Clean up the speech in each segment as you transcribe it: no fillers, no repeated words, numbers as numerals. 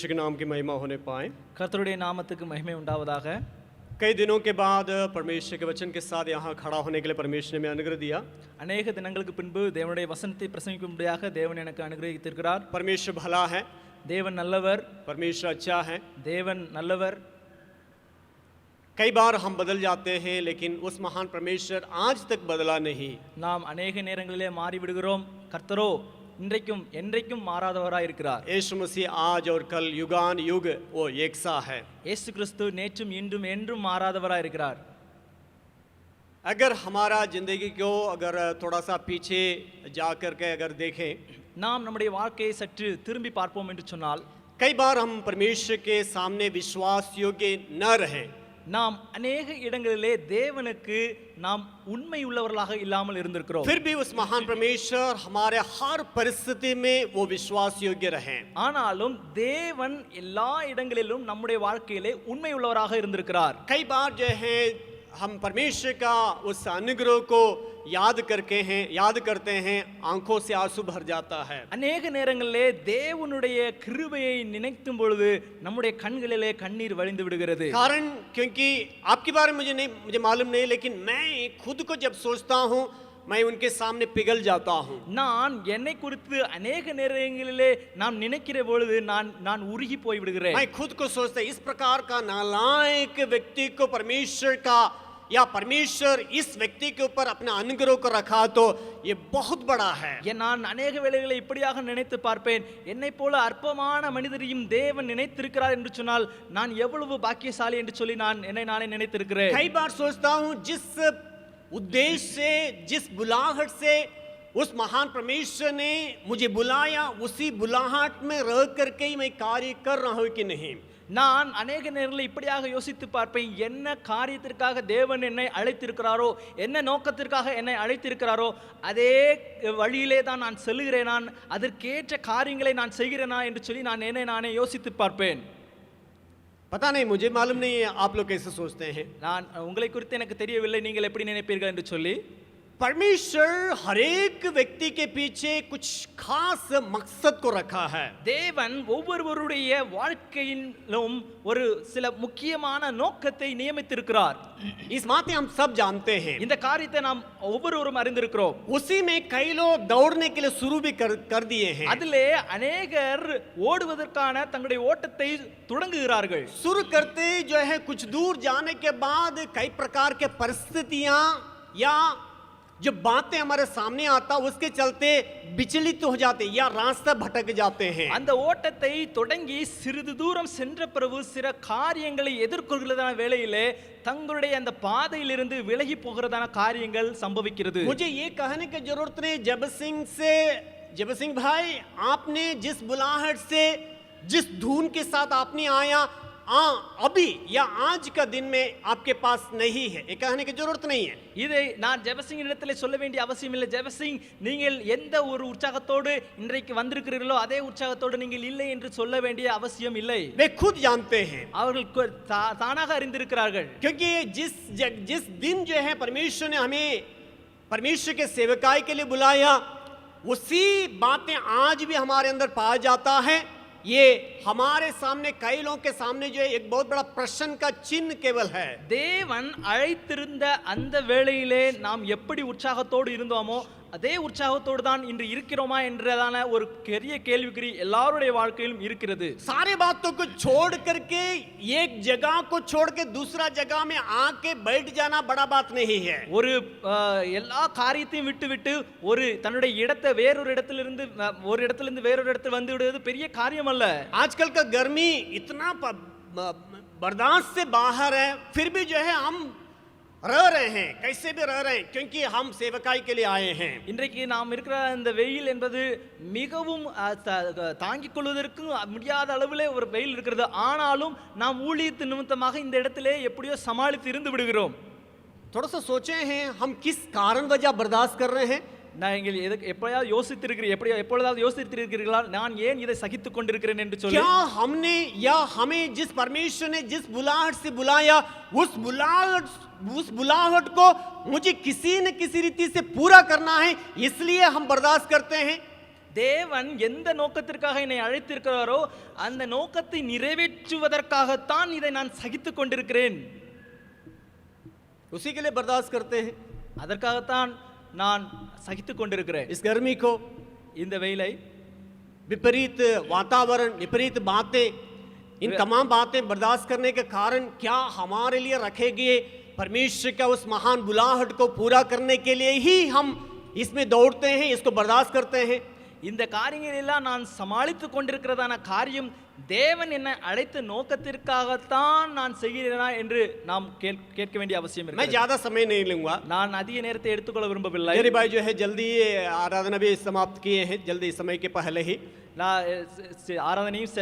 परमेश्वर के नाम की महिमा होने पाए। கர்த்தருடைய நாமத்துக்கு மகிமை உண்டாவதாக. कई दिनों के बाद परमेश्वर के वचन के साथ यहाँ खड़ा होने के लिए परमेश्वर ने हमें अनुग्रह दिया। அநேக தினங்களுக்கு பின்பு தேவனுடைய வசனத்தை பிரசங்கிக்கும்படியாக தேவன் எனக்கு அனுகிரகித்திருக்கிறார். परमेश्वर भला है, தேவன் நல்லவர், परमेश्वर अच्छा है। தேவன் நல்லவர். कई बार हम बदल जाते हैं लेकिन उस महान परमेश्वर आज तक बदला नहीं। நாம் அநேக நேரங்களிலே மாறி விடுகிறோம். கர்த்தரோ இன்றைக்கும் என்றைக்கும் மாறாதவராய் இருக்கிறார். यीशु मसीह आज और कल युगान युग वो एक सा है। இயேசு கிறிஸ்து நேற்றும் இன்றும் என்றும் மாறாதவராய் இருக்கிறார். अगर हमारा जिंदगी को अगर थोड़ा सा पीछे जा कर के अगर देखें, நாம் நம்முடைய வாழ்க்கையை சற்று திரும்பி பார்ப்போம் என்று சொன்னால், कई बार हम परमेश्वर के सामने विश्वास योग्य न रहें। நாம் அநேக இடங்களிலே தேவனுக்கு நாம் உண்மை உள்ளவர்களாக இல்லாமல் இருந்திருக்கிறோம். फिर भी उस महान परमेश्वर हमारे हर परिस्थिति में वो विश्वास योग्य रहे। ஆனாலும் தேவன் எல்லா இடங்களிலும் நம்முடைய வாழ்க்கையிலே உண்மை உள்ளவராக இருந்திருக்கிறார். कई बार जो है हम परमेश्वर का उस अनुग्रह को याद करते हैं, आंखों से आंसू भर जाता है। அநேக நேரங்களிலே தேவனுடைய கிருபையை நினைக்கும் பொழுது நம்முடைய கண்களிலே கண்ணீர் வழிந்து விடுகிறது. कारण क्योंकि आपके बारे में मुझे मालूम नहीं, लेकिन मैं खुद को जब सोचता हूँ मैं उनके सामने पिघल जाता हूँ। நான் என்னை குறித்து अनेक நேரங்களிலே நான் நினைக்கிற பொழுது நான் உருகி போய் விடுகிறேன். मैं खुद को सोचता इस प्रकार का नालायक व्यक्ति को परमेश्वर का या परमेश्वर इस व्यक्ति के ऊपर अपने अनुग्रह को रखा तो ये बहुत बड़ा है। நான் अनेक வேளைகளை இப்படியாக நினைத்து பார்ப்பேன். என்னை போல அற்பமான மனிதரையும் தேவன் நினைத்திருக்கிறார் என்று சொன்னால் நான் எவ்வளவு பாக்கியசாலி என்று சொல்லி நான் என்னை நானே நினைத்திருக்கிறேன். कई बार सोचता हूँ जिस उद्देश्य से, जिस बुलाहट से उस महान परमेश्वर ने मुझे बुलाया, उसी बुलाहट में रह करके ही मैं कार्य कर रहा हूँ कि नहीं। நான் अनेक நேரங்களில் இப்படியாக யோசித்து பார்ப்பேன். என்ன காரியத்திற்காக தேவன் என்னை அழைத்திருக்கிறாரோ, என்ன நோக்கத்திற்காக என்னை அழைத்திருக்கிறாரோ அதே வழியிலே தான் நான் செல்கிறேன், நான் அதற்கேற்ற காரியங்களை நான் செய்கிறேனா என்று சொல்லி நான் என்னை நானே யோசித்து பார்ப்பேன். पता नहीं, मुझे मालूम नहीं है आप लोग कैसे सोचते हैं। நான் உங்களை குறித்து எனக்கு தெரியவில்லை நீங்கள் எப்படி நினைப்பீர்கள் என்று சொல்லி. परमेश्वर हर एक व्यक्ति के पीछे कुछ खास मकसद को रखा है। தேவன் ஒவ்வொருவருடைய வாழ்க்கையிலும் ஒரு சில முக்கியமான நோக்கத்தை நியமித்திருக்கிறார். इस बात हम सब जानते हैं। இந்த காரியத்தை நாம் ஒவ்வொருவரும் அறிந்திருக்கிறோம். उसी में कई लोग दौड़ने के लिए शुरू भी कर दिए हैं। அதிலே अनेகர் ஓடுவதற்கான தங்களுடைய ஓட்டத்தை தொடங்குகிறார்கள். शुरू करते जो है कुछ दूर जाने के बाद कई प्रकार के परिस्थितियां या जो बातें हमारे सामने आता उसके चलते विचलित हो जाते या रास्ता भटक जाते हैं। அந்த ஓட்டத்தை தொடங்கி சிறிது தூரம் சென்ற பிறகு சில காரியங்களை எதிர்கொள்கிறதான வேளையிலே தங்களுடைய அந்த பாதையிலிருந்து விலகி போகிறதான காரியங்கள் சம்பவிக்கிறது. मुझे ये कहने की जरूरत नहीं जब सिंह भाई, आपने जिस बुलाहट से, जिस धुन के साथ आपने आया अभी या आज का दिन में आपके पास नहीं है, ये कहने की जरूरत नहीं है। இதை நான் ஜெபசிங் இடத்திலே சொல்ல வேண்டிய அவசியம் இல்லை. ஜெபசிங் நீங்கள் எந்த ஒரு உற்சாகத்தோடு இன்றைக்கு வந்திருக்கிறீர்களோ அதே உற்சாகத்தோடு நீங்கள் இல்லை என்று சொல்ல வேண்டிய அவசியம் இல்லை. वे खुद जानते हैं, அவர்கள் தானாக அறிந்திருக்கிறார்கள். क्योंकि जिस दिन जो है परमेश्वर ने हमें परमेश्वर के सेवकाई के लिए बुलाया, उसी बातें आज भी हमारे अंदर पाया जाता है। ये हमारे सामने कई लोगों के सामने जो है एक बहुत बड़ा प्रश्न का चिन्ह केवल है। தேவன் அழைத்திருந்த அந்த வேளையிலே நாம் எப்படி உற்சாகத்தோடு இருந்தோமோ அதே உற்சாகத்தோடு தான் இன்று இருக்கிறோமா என்றதான ஒரு பெரிய கேள்விக்குறி எல்லாருடைய வாழ்க்கையிலும் இருக்கிறது. सारे बातों को छोड़ करके एक जगह को छोड़ के दूसरा जगह में आके बैठ जाना बड़ा बात नहीं है। ஒரு எல்லா காரியத்தையும் விட்டு ஒரு தன்னுடைய இடத்தை வேறொரு இடத்திலிருந்து வேறொரு இடத்தில் வந்து விடுவது பெரிய காரியம் அல்ல. आजकल का गर्मी इतना बर्दाश्त से बाहर है, फिर भी जो है हम रह रहे हैं, कैसे भी रह रहे हैं, क्योंकि हम सेवकाई के लिए आए हैं। இன்றைக்கு நாம் இருக்கிற இந்த வெயில் என்பது மிகவும் தாங்கிக் கொள்வதற்கு முடியாத அளவிலே ஒரு வெயில் இருக்கிறது. ஆனாலும் நாம் ஊழியத்தின் நிமித்தமாக இந்த இடத்திலே எப்படியோ சமாளித்து இருந்து விடுகிறோம். थोड़ा सा सोचे हैं हम किस कारण वजह बर्दाश्त कर रहे हैं। நீங்கள் எப்பொழுதாவது யோசித்திருக்கிறீர்களா நான் ஏன் இதை சகித்துக் கொண்டிருக்கிறேன் என்று சொல்லி? क्या हमने या हमें जिस परमेश्वर ने जिस बुलाहट से बुलाया उस बुलाहट को मुझे किसी न किसी रीति से पूरा करना है, इसलिए हम बर्दाश्त करते हैं। தேவன் எந்த நோக்கத்திற்காக என்னை அழைத்திருக்கிறாரோ அந்த நோக்கத்தை நிறைவேற்றுவதற்காகத்தான் இதை நான் சகித்துக் கொண்டிருக்கிறேன். उसी के लिए बर्दाश्त करते हैं அதற்காகத்தான் நான் சகித்துக் கொண்டிருக்கிறேன். इस गर्मी को, இந்த வெயிலை, विपरीत वातावरण, विपरीत बातें, इन तमाम बातें बर्दाश्त करने के कारण क्या हमारे लिए रखे गए परमेश्वर का उस महान बुलाहट को पूरा करने के लिए ही हम इसमें दौड़ते हैं, इसको बर्दाश्त करते हैं. இந்த காரியங்கள் எல்லாம் நான் சமாளித்துக் கொண்டிருக்கிறதான காரியம் தேவன் என்னை அழைத்த நோக்கத்திற்காகத்தான் நான் செய்கிறேனா என்று நாம் கேட்க வேண்டிய அவசியம் मैं இருக்கிறது. ज्यादा समय नहीं लूंगा. நான் அதிக நேரத்தை எடுத்துக்கொள்ள விரும்பவில்லை. मेरे भाई जो है जल्दी आराधना भी समाप्त किए हैं, जल्दी समय के पहले ही. நான் ஆராதனையும்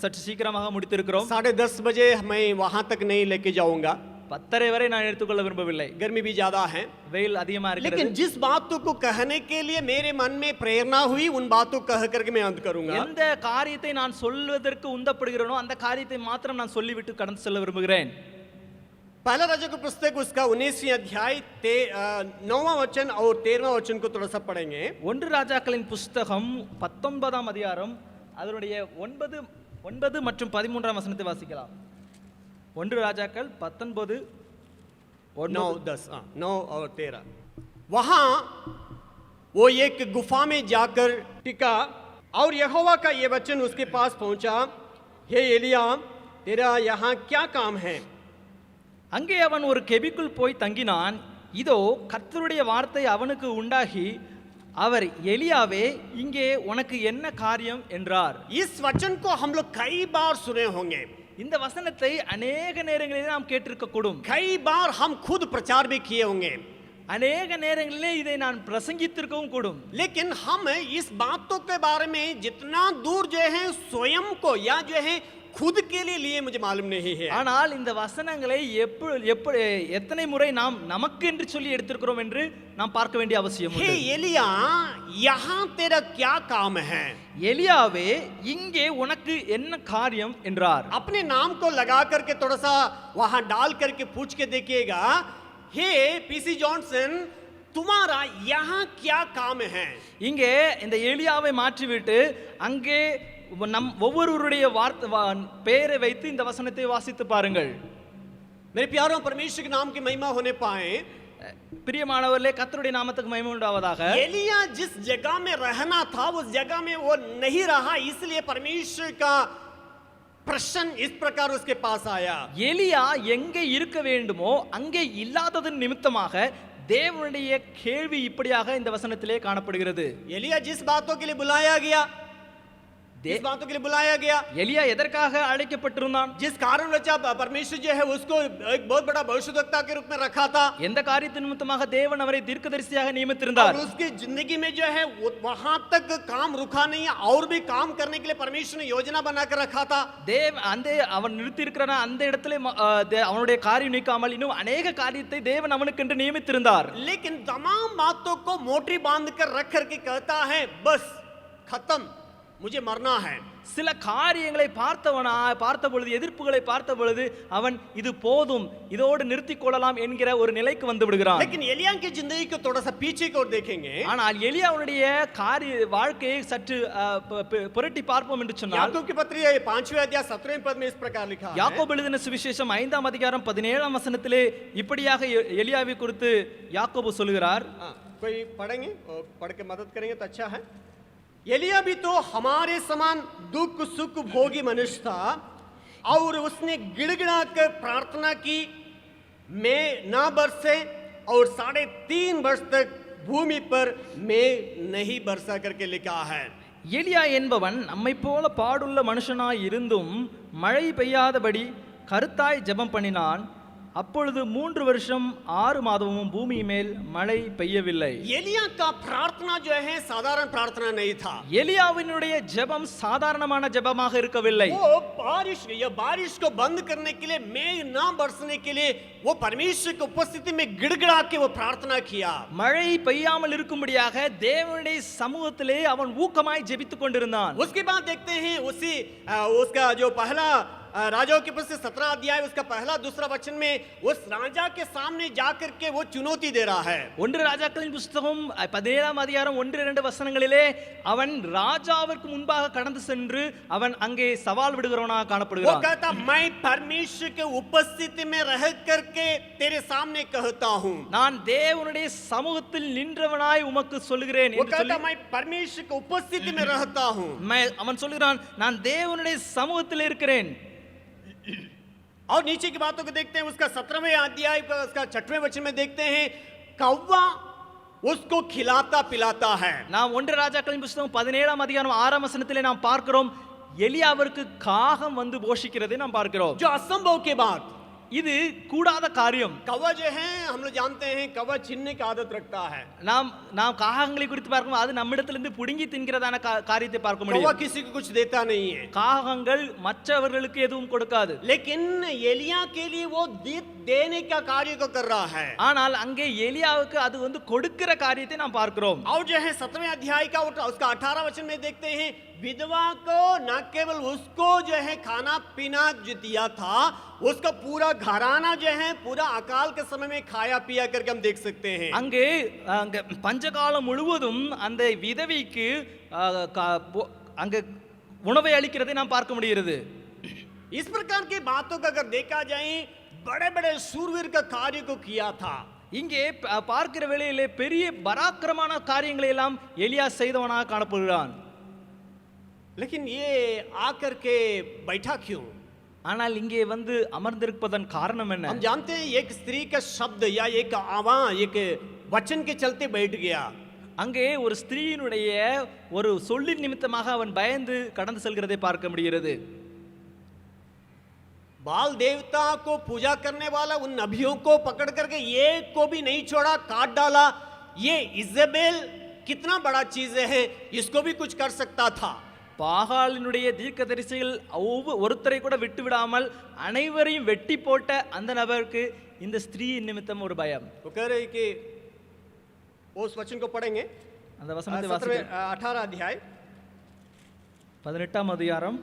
சற்று சீக்கிரமாக முடித்திருக்கிறோம். 10:30 बजे मैं वहां तक नहीं लेके जाऊंगा. 10:30 வரை நான் எடுத்துக்கொள்ள விரும்பவில்லை. गर्मी भी ज्यादा है, வெயில் அதிகமா இருக்கிறது. लेकिन जिस बातों को कहने के लिए मेरे मन में प्रेरणा हुई उन बातों को कह करके मैं अंत करूंगा. எந்த காரியத்தை நான் சொல்வதற்கு உந்தப்படுகிறேனோ அந்த காரியத்தை மாத்திரம் நான் சொல்லிவிட்டு கடந்து செல்ல விரும்புகிறேன். पहला राजा की पुस्तक उसका 19वीं अध्याय 9वां वचन और 13वां वचन को थोड़ा सा पढ़ेंगे. ஒன்று ராஜாக்களின் புஸ்தகம் 19ஆம் அதிகாரம் அதனுடைய 9 மற்றும் 13ஆம் வசனத்தை வாசிக்கலாம். ஒன்று ராஜாக்கள் 19 9 10 9 और 13. वहां वो एक गुफा में जाकर टिका और यहोवा का ये वचन उसके पास पहुंचा, हे एलिया, तेरा यहाँ क्या काम है? அங்கே அவன் ஒரு கெபிக்குள் போய் தங்கினான். இதோ கர்த்தருடைய வார்த்தை அவனுக்கு உண்டாகி, அவர் எலியாவே, இங்கே உனக்கு என்ன காரியம் என்றார். इस वचन को हम लोग कई बार सुने होंगे. இந்த வசனத்தை अनेक நேரங்களிலே நாம் கேட்டிருக்க கூடும். कई बार हम खुद प्रचार भी किए होंगे. अनेक நேரங்களிலே இதை நான் பிரசங்கித்திருக்கவும் கூடும். लेकिन हम इस बातों के बारे में जितना दूर जो है स्वयं को या जो है खुद के लिए मुझे मालूम नहीं है. ஆனால் இந்த வசனங்களை எத்தனை முறை நாம் நமக்கு என்று சொல்லி எடுத்திருக்கிறோம் என்று நாம் பார்க்க வேண்டிய அவசியம் हे உண்டு. एलिया, यहाँ तेरा क्या काम है? எலியாவே, இங்கே உனக்கு என்ன காரியம் என்றார். अपने नाम को लगा करके थोड़ा सा वहां डाल करके पूछ के देखिएगा, हे पीसी जॉनसन, तुम्हारा यहाँ क्या काम है? இங்கே இந்த எலியாவை மாற்றிவிட்டு அங்கே நம் ஒவ்வொருவருடைய பெயரை வைத்து இந்த வசனத்தை வாசித்து பாருங்கள். मेरे प्यारों, परमेश्वर के नाम की महिमा होने पाए. பிரியமானவர்களே, கர்த்தருடைய நாமத்துக்கு மகிமை உண்டாவதாக. एलिया जिस जगह में रहना था उस जगह में वो नहीं रहा, इसलिए परमेश्वर का प्रश्न इस प्रकार उसके पास आया. எலியா எங்கே இருக்க வேண்டுமோ அங்கே இல்லாததன் நிமித்தமாக தேவனுடைய கேள்வி இப்படியாக இந்த வசனத்திலே காணப்படுகிறது. एलिया जिस बातों के लिए बुलाया गया, जिस बातों के लिए बुलाया गया, எலியா எதற்காக அழைக்கப்பட்டிருந்தான்? जिस कारण वजह परमेश्वर जो है उसको एक बहुत बड़ा भविष्यद्वक्ता के रूप में रखा था, எந்த காரியத்தின் நிமித்தமாக தேவன் அவரை தீர்க்கதரிசியாக நியமித்திருந்தார்? और उसकी जिंदगी में जो है वहां तक काम रुका नहीं है, और भी काम करने के लिए परमेश्वर ने योजना बनाकर रखा था. அந்த அவன் நிறுத்தி இருக்கிறான அந்த இடத்துல அவனுடைய காரியம் நீக்காமல் இன்னும் अनेक காரியத்தை தேவன் அவனுக்கு என்று நியமித்திருந்தார். लेकिन तमाम बातों को मोटी बांध कर रख करके कहता है, बस खत्म, मुझे मरना है. சில காரியங்களை பார்த்த பொழுது, எதிர்ப்புகளை பார்த்த பொழுது அவன் இது போதும், இதோடு நிறுத்திக் கொள்ளலாம் என்கிற ஒரு நிலைக்கு வந்து விடுகிறான். लेकिन एलिया की जिंदगी को थोड़ा सा पीछे को देखेंगे, ஆனால் எலியாவுடைய வாழ்க்கையை சற்று புரட்டி பார்ப்போம் என்று சொன்னால், याकूब की पत्री 5वें अध्याय 17वें पद में इस प्रकार लिखा है. யாக்கோபு எழுதின சுவிசேஷம் 5ஆம் அதிகாரம் 17ஆம் வசனத்திலே இப்படியாக எலியாவை குறித்து யாக்கோபு சொல்கிறார். कोई पढ़ेंगे और पढ़ के मदद करेंगे तो अच्छा है. एलिया भी तो हमारे समान दुख सुख भोगी मनुष्य था, और उसने गिड़गिड़ा कर प्रार्थना की, मैं ना बरसे, और 3.5 वर्ष तक भूमि पर मैं नहीं बरसा करके लिखा है. எலியா என்பவன் நம்மை போல பாடுள்ள மனுஷனாய் இருந்தும் மழை பெய்யாதபடி கருத்தாய் ஜெபம் பண்ணினான். அப்பொழுது 3 வருஷம் 6 மாதமும் பூமி மேல் மழை பெய்யவில்லை. एलिया का प्रार्थना जो है साधारण प्रार्थना नहीं था. எலியாவினுடைய ஜெபம் சாதாரணமான ஜெபமாக இருக்கவில்லை. वो बारिश को बंद करने के लिए, मेघ ना बरसने के लिए, वो परमेश्वर की उपस्थिति में गिड़गिड़ा के वो प्रार्थना किया. மழை பெய்யாமல் இருக்கும்படியாக தேவனுடைய சமூகத்திலே அவன் ஊக்கமாய் ஜெபித்துக் கொண்டிருந்தான். उसके बाद देखते हैं उसका जो पहला राजाओं की पुस्तक 17 अध्याय उसका पहला दूसरा वचन में उस राजा के सामने जाकर के वो चुनौती दे रहा है। ஒன்று ராஜாக்களின் புஸ்தகம் 17ஆம் அதிகாரம் 1-2 வசனங்களிலே அவன் ராஜாவிற்கு முன்பாக கடந்து சென்று அவன் அங்கே சவால் விடுகிறவனாக वो காணப்படுகிறான். कहता मैं परमेश्वर के उपस्थिति में रह करके तेरे सामने कहता हूँ। நான் தேவனுடைய சமூகத்தில் நின்றவனாய் உமக்கு சொல்லுகிறேன் वो என்று சொல்லி कहता मैं परमेश्वर के उपस्थिति में रहता हूँ। அவன் சொல்லுகிறான் நான் தேவனுடைய சமூகத்தில் இருக்கிறேன். और नीचे की बातों को देखते हैं उसका 17वें अध्याय का उसका 6वें वचन में देखते हैं कौवा उसको खिलाता पिलाता है। நாம் ஒன்று ராஜாக்களின் புஸ்தகம் 17ஆம் அதிகாரம் 6ஆம் வசனத்திலே நாம் பார்க்கிறோம் எலியாவிற்கு காகம் வந்து போஷிக்கிறதை நாம் பார்க்கிறோம். जो असंभव के बाद இது கூடாத காரியம். कौवा जो है हम लोग जानते हैं कौवा छीनने की आदत रखता है। நாம் காகங்களை குறித்து பார்க்கும் அது நம்மிடத்திலிருந்து புடுங்கி தின்கிறதான காரியத்தை பார்க்க कौवा முடியும். किसी को कुछ देता नहीं है, காகங்கள் மற்றவர்களுக்கு எதுவும் கொடுக்காது. लेकिन एलिया के लिए वो देने का कार्य को कर रहा है। ஆனால் அங்கே எலியாவுக்கு அது வந்து கொடுக்கிற காரியத்தை நாம் பார்க்கிறோம். और जो है 17वें अध्याय का उसका 18 वचन में देखते हैं विधवा को न केवल उसको जो है खाना पीना जो दिया था उसका पूरा घराना जो है पूरा अकाल के समय में खाया पिया करके हम देख सकते हैं। அங்கே பஞ்சகாலம் முழுவதும் அந்த விதவைக்கு அங்கே உணவை அளிக்கிறதை நாம் பார்க்க முடிகிறது. इस प्रकार की बातों का अगर देखा जाए बड़े बड़े सूरवीर का कार्य को किया था। இங்கே பார்க்கிற வேளையிலே பெரிய பராக்கிரமான காரியங்களை எல்லாம் எலியா செய்தவனாக காணப்படுகிறான். लेकिन ये आकर के बैठा क्यों? ஆனால் இங்கே வந்து அமர்ந்திருப்பதன் காரணம் என்ன? हम जानते हैं एक स्त्री का शब्द या एक आवाज एक वचन के चलते बैठ गया। அங்கே ஒரு ஸ்திரீயினுடைய ஒரு சொல்லின் நிமித்தமாக அவன் பயந்து கடந்து செல்கிறதை பார்க்க முடிகிறது. बाल देवता को पूजा करने वाला उन नबियों को पकड़ करके एक को भी नहीं छोड़ा, काट डाला। ये इजेबेल कितना बड़ा चीज है, इसको भी कुछ कर सकता था। பாகாலினுடைய தீர்க்கதரிசிகள் ஒருத்தரை கூட விட்டு விடாமல் அனைவரையும் வெட்டி போட்ட அந்த நபருக்கு இந்த ஸ்திரீயின் நிமித்தம் ஒரு பயம். वो कह रहे कि उस वचन को पढ़ेंगे அந்த வசனத்தை வாசிக்க 18 अध्याय 18ஆம் அதிகாரம்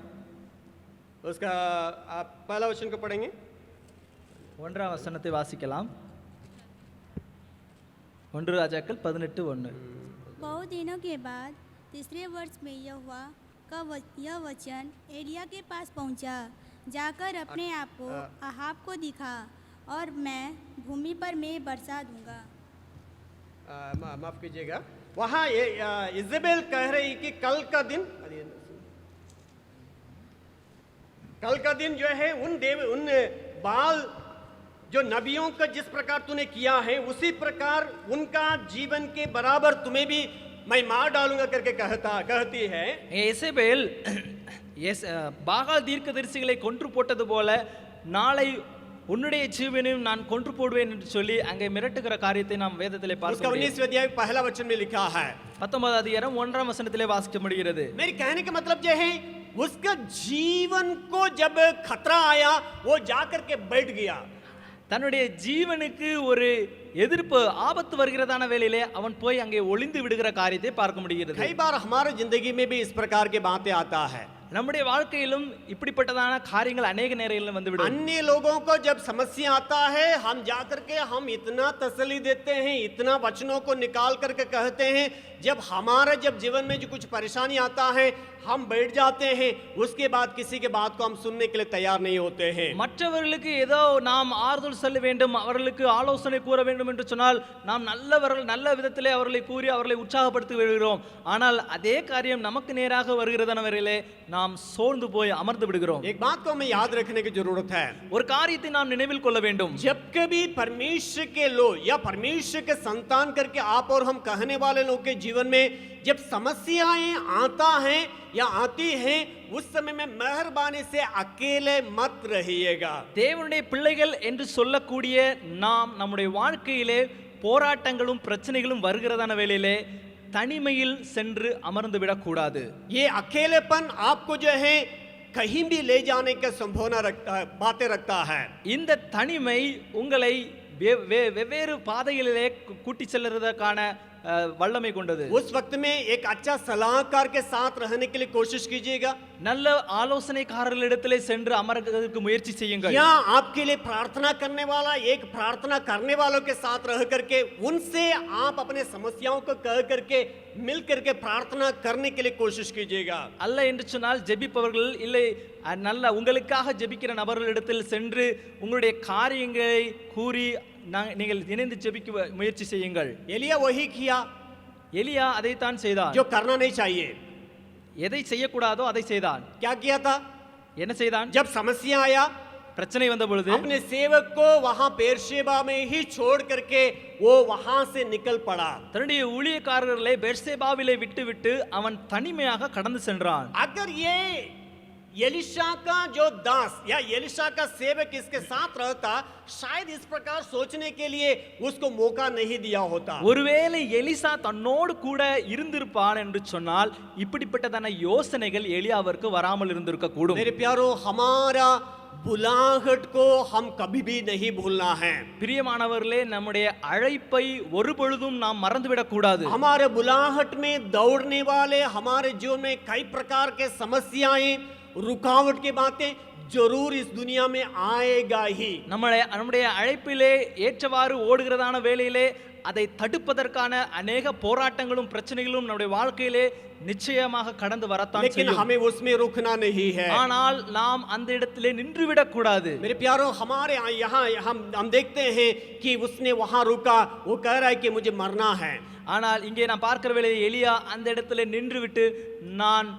उसका पहला वचन को पढ़ेंगे 1ஆம் வசனத்தை வாசிக்கலாம். 1 ராஜாக்கள் 18:1. बहुत दिनों के बाद तीसरे वर्ष में यह वचन एलिया के पास पहुंचा, जाकर अपने आप को अहाब को दिखा और मैं भूमि पर मैं बरसा दूंगा। माफ कीजिएगा, वहाँ इजेबेल कह रही कि कल का दिन जो है उन बाल जो नबियों का जिस प्रकार तूने किया है उसी प्रकार उनका जीवन के बराबर तुम्हें भी मैं मार डालूंगा करके कहती है। எசேபேல் பாகால் தீர்க்கதரிசிகளை கொன்று போட்டது போல நாளை உன்னுடைய ஜீவனையும் நான் கொன்று போடுவேன் என்று சொல்லி அங்கே மிரட்டுகிற காரியத்தை நாம் வேதத்திலே பார்க்கிறோம். 19वें अध्याय पहला वचन में लिखा है, 19 அதிகாரம் 1ஆம் வசனத்திலே வாசிக்க முடிகிறது. मेरे कहने का मतलब यह है उसका जीवन को जब खतरा आया वो जाकर के बैठ गया। தன்னுடைய ஜீவனுக்கு ஒரு எதிர்ப்பு ஆபத்து வருகிறதான வேளையிலே அவன் போய் அங்கே ஒளிந்து விடுகிற காரியத்தை பார்க்க முடிகிறது. कई बार हमारे जिंदगी में भी इस प्रकार के बातें आता है। நம்முடைய வாழ்க்கையிலும் இப்படிப்பட்டதான காரியங்கள் अनेक நேரங்களில் வந்துவிடும். अन्य लोगों को जब समस्या आता है हम जाकर के हम इतना तसल्ली देते हैं, इतना वचनों को निकाल करके कहते हैं, जब हमारे जीवन में जो कुछ परेशानी आता है हम बैठ जाते हैं, उसके बाद किसी के बात को हम सुनने के लिए तैयार नहीं होते हैं। மற்றவர்களுக்கு ஏதோ நாம் ஆறுதல் சொல்ல வேண்டும், அவர்களுக்கு ஆலோசனை கூற வேண்டும் என்று சொன்னால் நாம் நல்ல விதத்திலே அவர்களை கூறி அவர்களை உற்சாகப்படுத்தி விடுகிறோம். ஆனால் அதே காரியம் நமக்கு நேராக வருகிறதான வரையிலே நாம் சோர்ந்து போய் அமர்ந்து விடுகிறோம். एक बात को हमें याद रखने की जरूरत है, ஒரு காரியத்தை நாம் நினைவில் கொள்ள வேண்டும். जब कभी परमेश्वर के लोग या परमेश्वर के संतान करके आप और हम कहने वाले लोग के जीवन में जब समस्याएं आता है या आती हैं उस समय में मेहरबानी से अकेले मत रहिएगा। தேவனுடைய பிள்ளைகள் என்று சொல்லக்கூடிய நாம் நம்முடைய வாழ்க்கையிலே போராட்டங்களும் பிரச்சனைகளும் வருகிறதான வேளையிலே தனிமையில் சென்று அமர்ந்து விடக்கூடாது. ये अकेलेपन आपको जो है कहीं भी ले जाने का संभावना बातें रखता है। இந்த தனிமை உங்களை வெவ்வேறு பாதைகளிலே கூட்டி செல்லுறதற்கான வல்லமை கொண்டது. उस वक्त में एक अच्छा सलाहकार के साथ रहने के लिए कोशिश कीजिएगा, நல்ல ஆலோசனைக்காரர்களிடத்திலே சென்று அமர்வதற்கு முயற்சி செய்யுங்கள். या आपके लिए प्रार्थना करने वाला एक प्रार्थना करने वालों के साथ रह करके उनसे आप अपने समस्याओं को कह करके मिल करके प्रार्थना करने के लिए कोशिश कीजिएगा. அல்ல என்று சொன்னால் ஜெபிப்பவர்கள் இல்லை, நல்ல உங்களுக்காக ஜெபிக்கிற நபர்களிடத்தில் சென்று உங்களுடைய காரியங்களை கூறி நீங்கள் இணைந்து ஜெபிக்க முயற்சி செய்யுங்கள். एलिया वही किया எலியா அதைத்தான் செய்தான். जो करना नहीं चाहिए. எதை செய்யக்கூடாதோ அதை செய்தான். क्या किया था? என்ன செய்தான்? जब समस्या आया பிரச்சனை வந்த பொழுது अपने सेवक को वहां बेर्शेबा में ही छोड़ करके वो वहां से निकल पड़ा. தன்னுடைய ஊழியக்காரர்களை பெர்சேபாவிலே விட்டுவிட்டு அவன் தனிமையாக கடந்து சென்றான். अगर ये एलिशा का जो दास या एलिशा का सेवक इसके साथ रहता, शायद इस प्रकार सोचने के लिए उसको मौका नहीं दिया होता. ஒருவேளை எலிசா தன்னோடு கூட இருந்திருப்பான் என்று சொன்னால் இப்படிப்பட்டதான யோசனைகள் எலியாவிற்கு வராமல் இருந்திருக்க கூடும். मेरे प्यारो, हमारा बुलाहट को हम कभी भी नहीं भूलना है. பிரியமானவர்களே, நம்முடைய அழைப்பை ஒருபொழுதும் நாம் மறந்துவிடக் கூடாது. हमारे बुलाहट में दौड़ने वाले हमारे जीवन में कई प्रकार के समस्याएं, रुकावट की बातें जरूर इस दुनिया में आएगा ही. நம்முடைய அழைப்பிலே ஏற்றவாறு ஓடுகிறதான வேளையிலே அதை தடுப்பதற்கான अनेक போராட்டங்களும் பிரச்சனைகளும் நம்முடைய வாழ்க்கையிலே நிச்சயமாக கடந்து வரத்தான் लेकिन செய்யும். हमें उसमें रुकना नहीं है. ஆனால் நாம் அந்த இடத்திலே நின்றுவிடக் கூடாது. मेरे प्यारो, हमारे यहाँ हम देखते हैं कि उसने वहां रुका, वो कह रहा है कि मुझे मरना है. ஆனால் இங்கே நான் பார்க்கிற வேளையில் எலியா அந்த இடத்திலே நின்றுவிட்டு நான்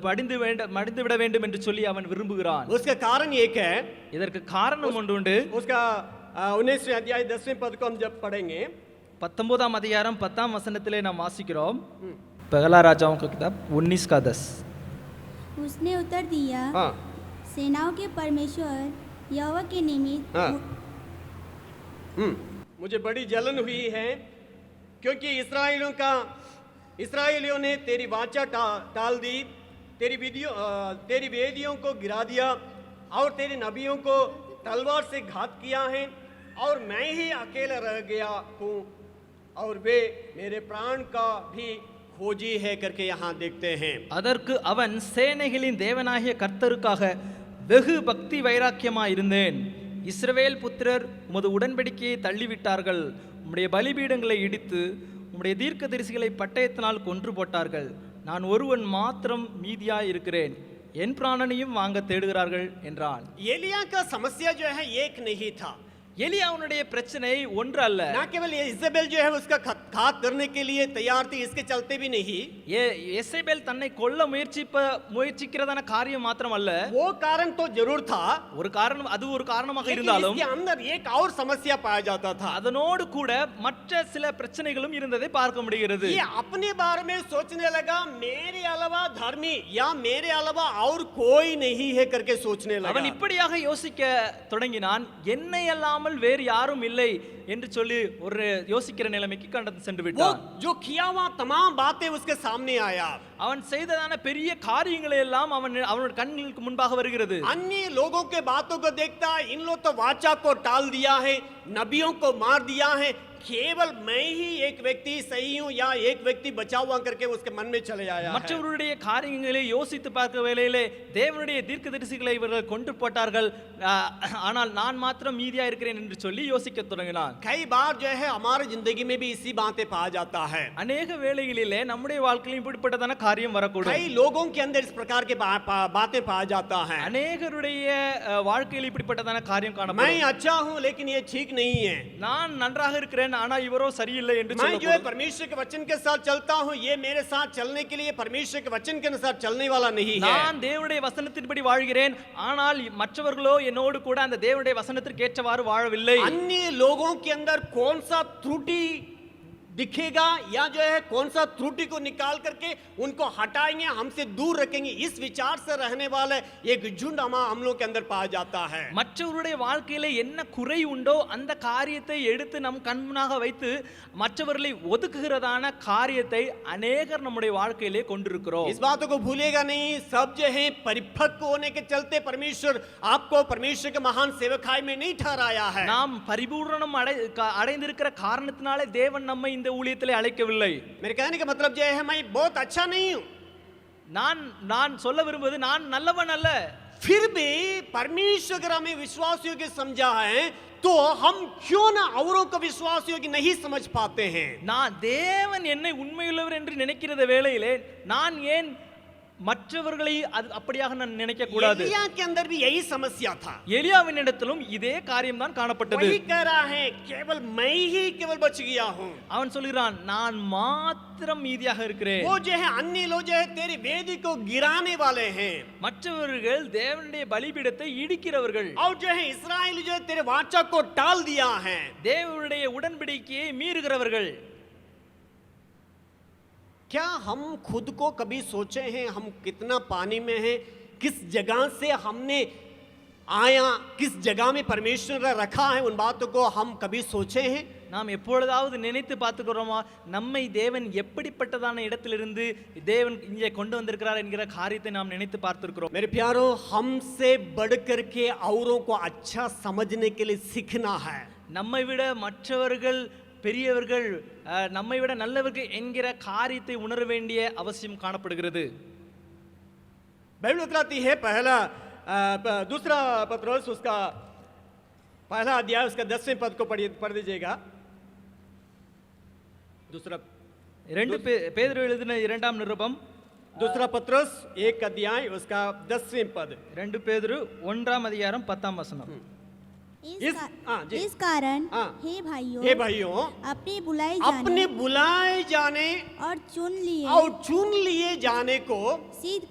மடிந்து விட வேண்டும் என்று சொல்லி அவன் விரும்புகிறான். उसका कारण एक है, இதற்கு காரணம் ஒன்று உண்டு. उसका 19वें अध्याय 10वें पद को हम जब पढ़ेंगे, 19ஆம் அதிகாரம் 10ஆம் வசனத்திலே நாம் வாசிக்கிறோம். पहला राजाओं का किताब 19 का 10. उसने उत्तर दिया, हाँ सेनाओं के परमेश्वर यहोवा के निमित्त हाँ मुझे बड़ी जलन हुई है, क्योंकि इस्राएलियों ने तेरी वाचा टाल दी, तेरी वेदियों को गिरा दिया और तेरे नबियों को तलवार से घात किया है, और मैं ही अकेला रह गया हूँ और वे मेरे प्राण का भी खोजी है करके यहाँ देखते हैं. அதற்கு அவன் சேனைகளின் தேவனாகிய கர்த்தருக்காக வெகு பக்தி வைராக்கியமாய் இருந்தேன். இஸ்ரவேல் புத்திரர் உமது உடன்படிக்கையை தள்ளிவிட்டார்கள், உம்முடைய பலிபீடங்களை இடித்து உம்முடைய தீர்க்கதரிசிகளை பட்டயத்தினால் கொன்று போட்டார்கள். நான் ஒருவன் மாத்திரம் மீதியாய் இருக்கிறேன், என் பிராணனையும் வாங்க தேடுகிறார்கள் என்றான். एलिया का समस्या जो है एक नहीं था. எலியாவுடைய பிரச்சனை ஒன்று அல்ல. ना केवल इजेबेल जो है उसका घात करने के लिए तैयार थी, इसके चलते भी नहीं. எசேபேல் தன்னை கொல்ல முயற்சிக்கிறதான காரியம் மாத்திரம் அல்ல, वो कारण तो जरूर था, ஒரு காரணம், அது ஒரு காரணமாக लेकिन இருந்தாலும் इसके अंदर एक और समस्या पाया जाता था. அதனோடு கூட மற்ற சில பிரச்சனைகளும் இருந்ததை பார்க்க முடிகிறது. ये अपने बारे में सोचने लगा, मेरे अलावा धर्मी या मेरे अलावा और कोई नहीं है करके सोचने அவன் लगा. இப்படியாக யோசிக்க தொடங்கினான், என்னை அல்லாமல் வேறு யாரும் இல்லை என்று சொல்லி ஒரு யோசிக்கிற நிலைமைக்கு கடந்து சென்று वो விட்டான். जो किया हुआ तमाम बातें उसके सामने आया. அவன் செய்ததான பெரிய காரியங்களை எல்லாம் அவனுடைய கண்களுக்கு முன்பாக வருகிறது. अन्य लोगों के बातों को देखता, इन लोग तो वाचा को टाल दिया है, नबियों को मार दिया है, केवल मैं ही एक व्यक्ति सही हूं या एक व्यक्ति बचा हुआ करके उसके मन में चले आया है. மற்றவருடைய காரியங்களை யோசித்து பார்க்க வேளையிலே தேவனுடைய தீர்க்கதரிசிகளை இவர்கள் கொண்டு போட்டார்கள், ஆனால் நான் மாத்திரம் மீதியா இருக்கிறேன் என்று சொல்லி யோசிக்க தொடங்கினான். कई बार जो है हमारे जिंदगी में भी इसी बातें पाया जाता है. अनेक வேளைகளிலே நம்முடைய வாழ்க்கையில் இப்படிப்பட்டதான காரியம் வரக்கூடும். कई लोगों के अंदर इस प्रकार के बातें पाया जाता है. அநேகருடைய வாழ்க்கையில் இப்படிப்பட்டதான காரியம் मैं காணப்படும். अच्छा हूं लेकिन ये ठीक नहीं है. நான் நன்றாக இருக்கிறேன், ஆனா இவரோ சரியில்லை என்று मैं जो है சொல்லக்கூடும். परमेश्वर के वचन के साथ चलता हूं, ये मेरे साथ चलने के लिए परमेश्वर के वचन के अनुसार चलने वाला नहीं है. நான் தேவனுடைய வசனத்தின்படி வாழ்கிறேன், ஆனால் மற்றவர்களோ என்னோடு கூட அந்த தேவனுடைய வசனத்திற்கு ஏற்றவாறு வாழவில்லை. अन्य लोगों के अंदर कौन सा त्रुटि दिखेगा या जो है कौन सा त्रुटि को निकाल करके उनको हटाएंगे, हमसे दूर रखेंगे, इस विचार से रहने वाले एक झुंड हम लोग के अंदर पाया जाता है. மற்றவருடைய வாழ்க்கையில என்ன குறை உண்டோ அந்த காரியத்தை எடுத்து நம் கண்முன்னாக வைத்து மற்றவர்களை ஒதுக்குகிறதான காரியத்தை अनेகர் நம்முடைய வாழ்க்கையிலே கொண்டிருக்கிறோம். इस बातों को भूलिएगा नहीं, सब जो है परिपक्व होने के चलते परमेश्वर आपको परमेश्वर के महान सेवकाई में नहीं ठहराया है. நாம் பரிபூரணம் அடைந்திருக்கிற காரணத்தினாலே தேவன் நம்மை இந்த இந்த ஊழியத்திலே அழைக்கவில்லை. मेरे कहने का मतलब यह है मैं बहुत अच्छा नहीं हूं, நான் சொல்ல விரும்புவது நான் நல்லவன் அல்ல. फिर भी परमेश्वर अगर हमें विश्वास योग्य समझा है तो हम क्यों ना औरों को विश्वास योग्य नहीं समझ पाते हैं. நான் தேவன் என்னை உண்மையுள்ளவர் என்று நினைக்கிற வேளையிலே நான் ஏன் மற்றவர்களை அப்படியாக நான் நினைக்க கூடாது? एलिया के अंदर भी यही समस्या था. எலியாவினிடத்திலும் இதே காரியம் தான் காணப்பட்டது. वही कह रहा है केवल मैं ही केवल बच गया हूं. அவன் சொல்கிறான் நான் மாத்திரம் மீதியாக இருக்கிறேன். वो जो है अन्य लोग जो है तेरी वेदी को गिराने वाले हैं. மற்றவர்கள் தேவனுடைய பலிபீடத்தை இடிக்கிறவர்கள். और जो है इस्राएल जो है तेरे वाचा को टाल दिया है. தேவனுடைய உடன்படிக்கையை மீறுகிறவர்கள். क्या हम खुद को कभी सोचे हैं हम कितना पानी में हैं, किस जगह से हमने आया, किस जगह में परमेश्वर ने रखा है, उन बातों को हम कभी सोचे हैं? நாம் எப்பொழுதாவது நினைத்து பார்த்துக்கிறோமா நம்மை தேவன் எப்படிப்பட்டதான இடத்திலிருந்து தேவன் இங்கே கொண்டு வந்திருக்கிறார் என்கிற காரியத்தை நாம் நினைத்து பார்த்திருக்கிறோம்? मेरे प्यारो हमसे बढ़ करके औरों को अच्छा समझने के लिए सीखना है. நம்மை விட மற்றவர்கள் பெரியவர்கள் நம்மை விட நல்லவர்கள் என்கிற காரியத்தை உணர வேண்டிய அவசியம் காணப்படுகிறது. बाइबल बताती है पहला दूसरा पत्रोस उसका पहला अध्याय उसका 10वें पद को पढ़ दीजिएगा. दूसरा பேதுரு எழுதின இரண்டாம் நிருபம் दूसरा पत्रोस 1 अध्याय उसका 10वें पद. 2 பேதுரு 1ஆம் அதிகாரம் 10ஆம் வசனம். इस कारण हे भाइयों अपने बुलाए जाने और चुन लिए जाने को सिद्ध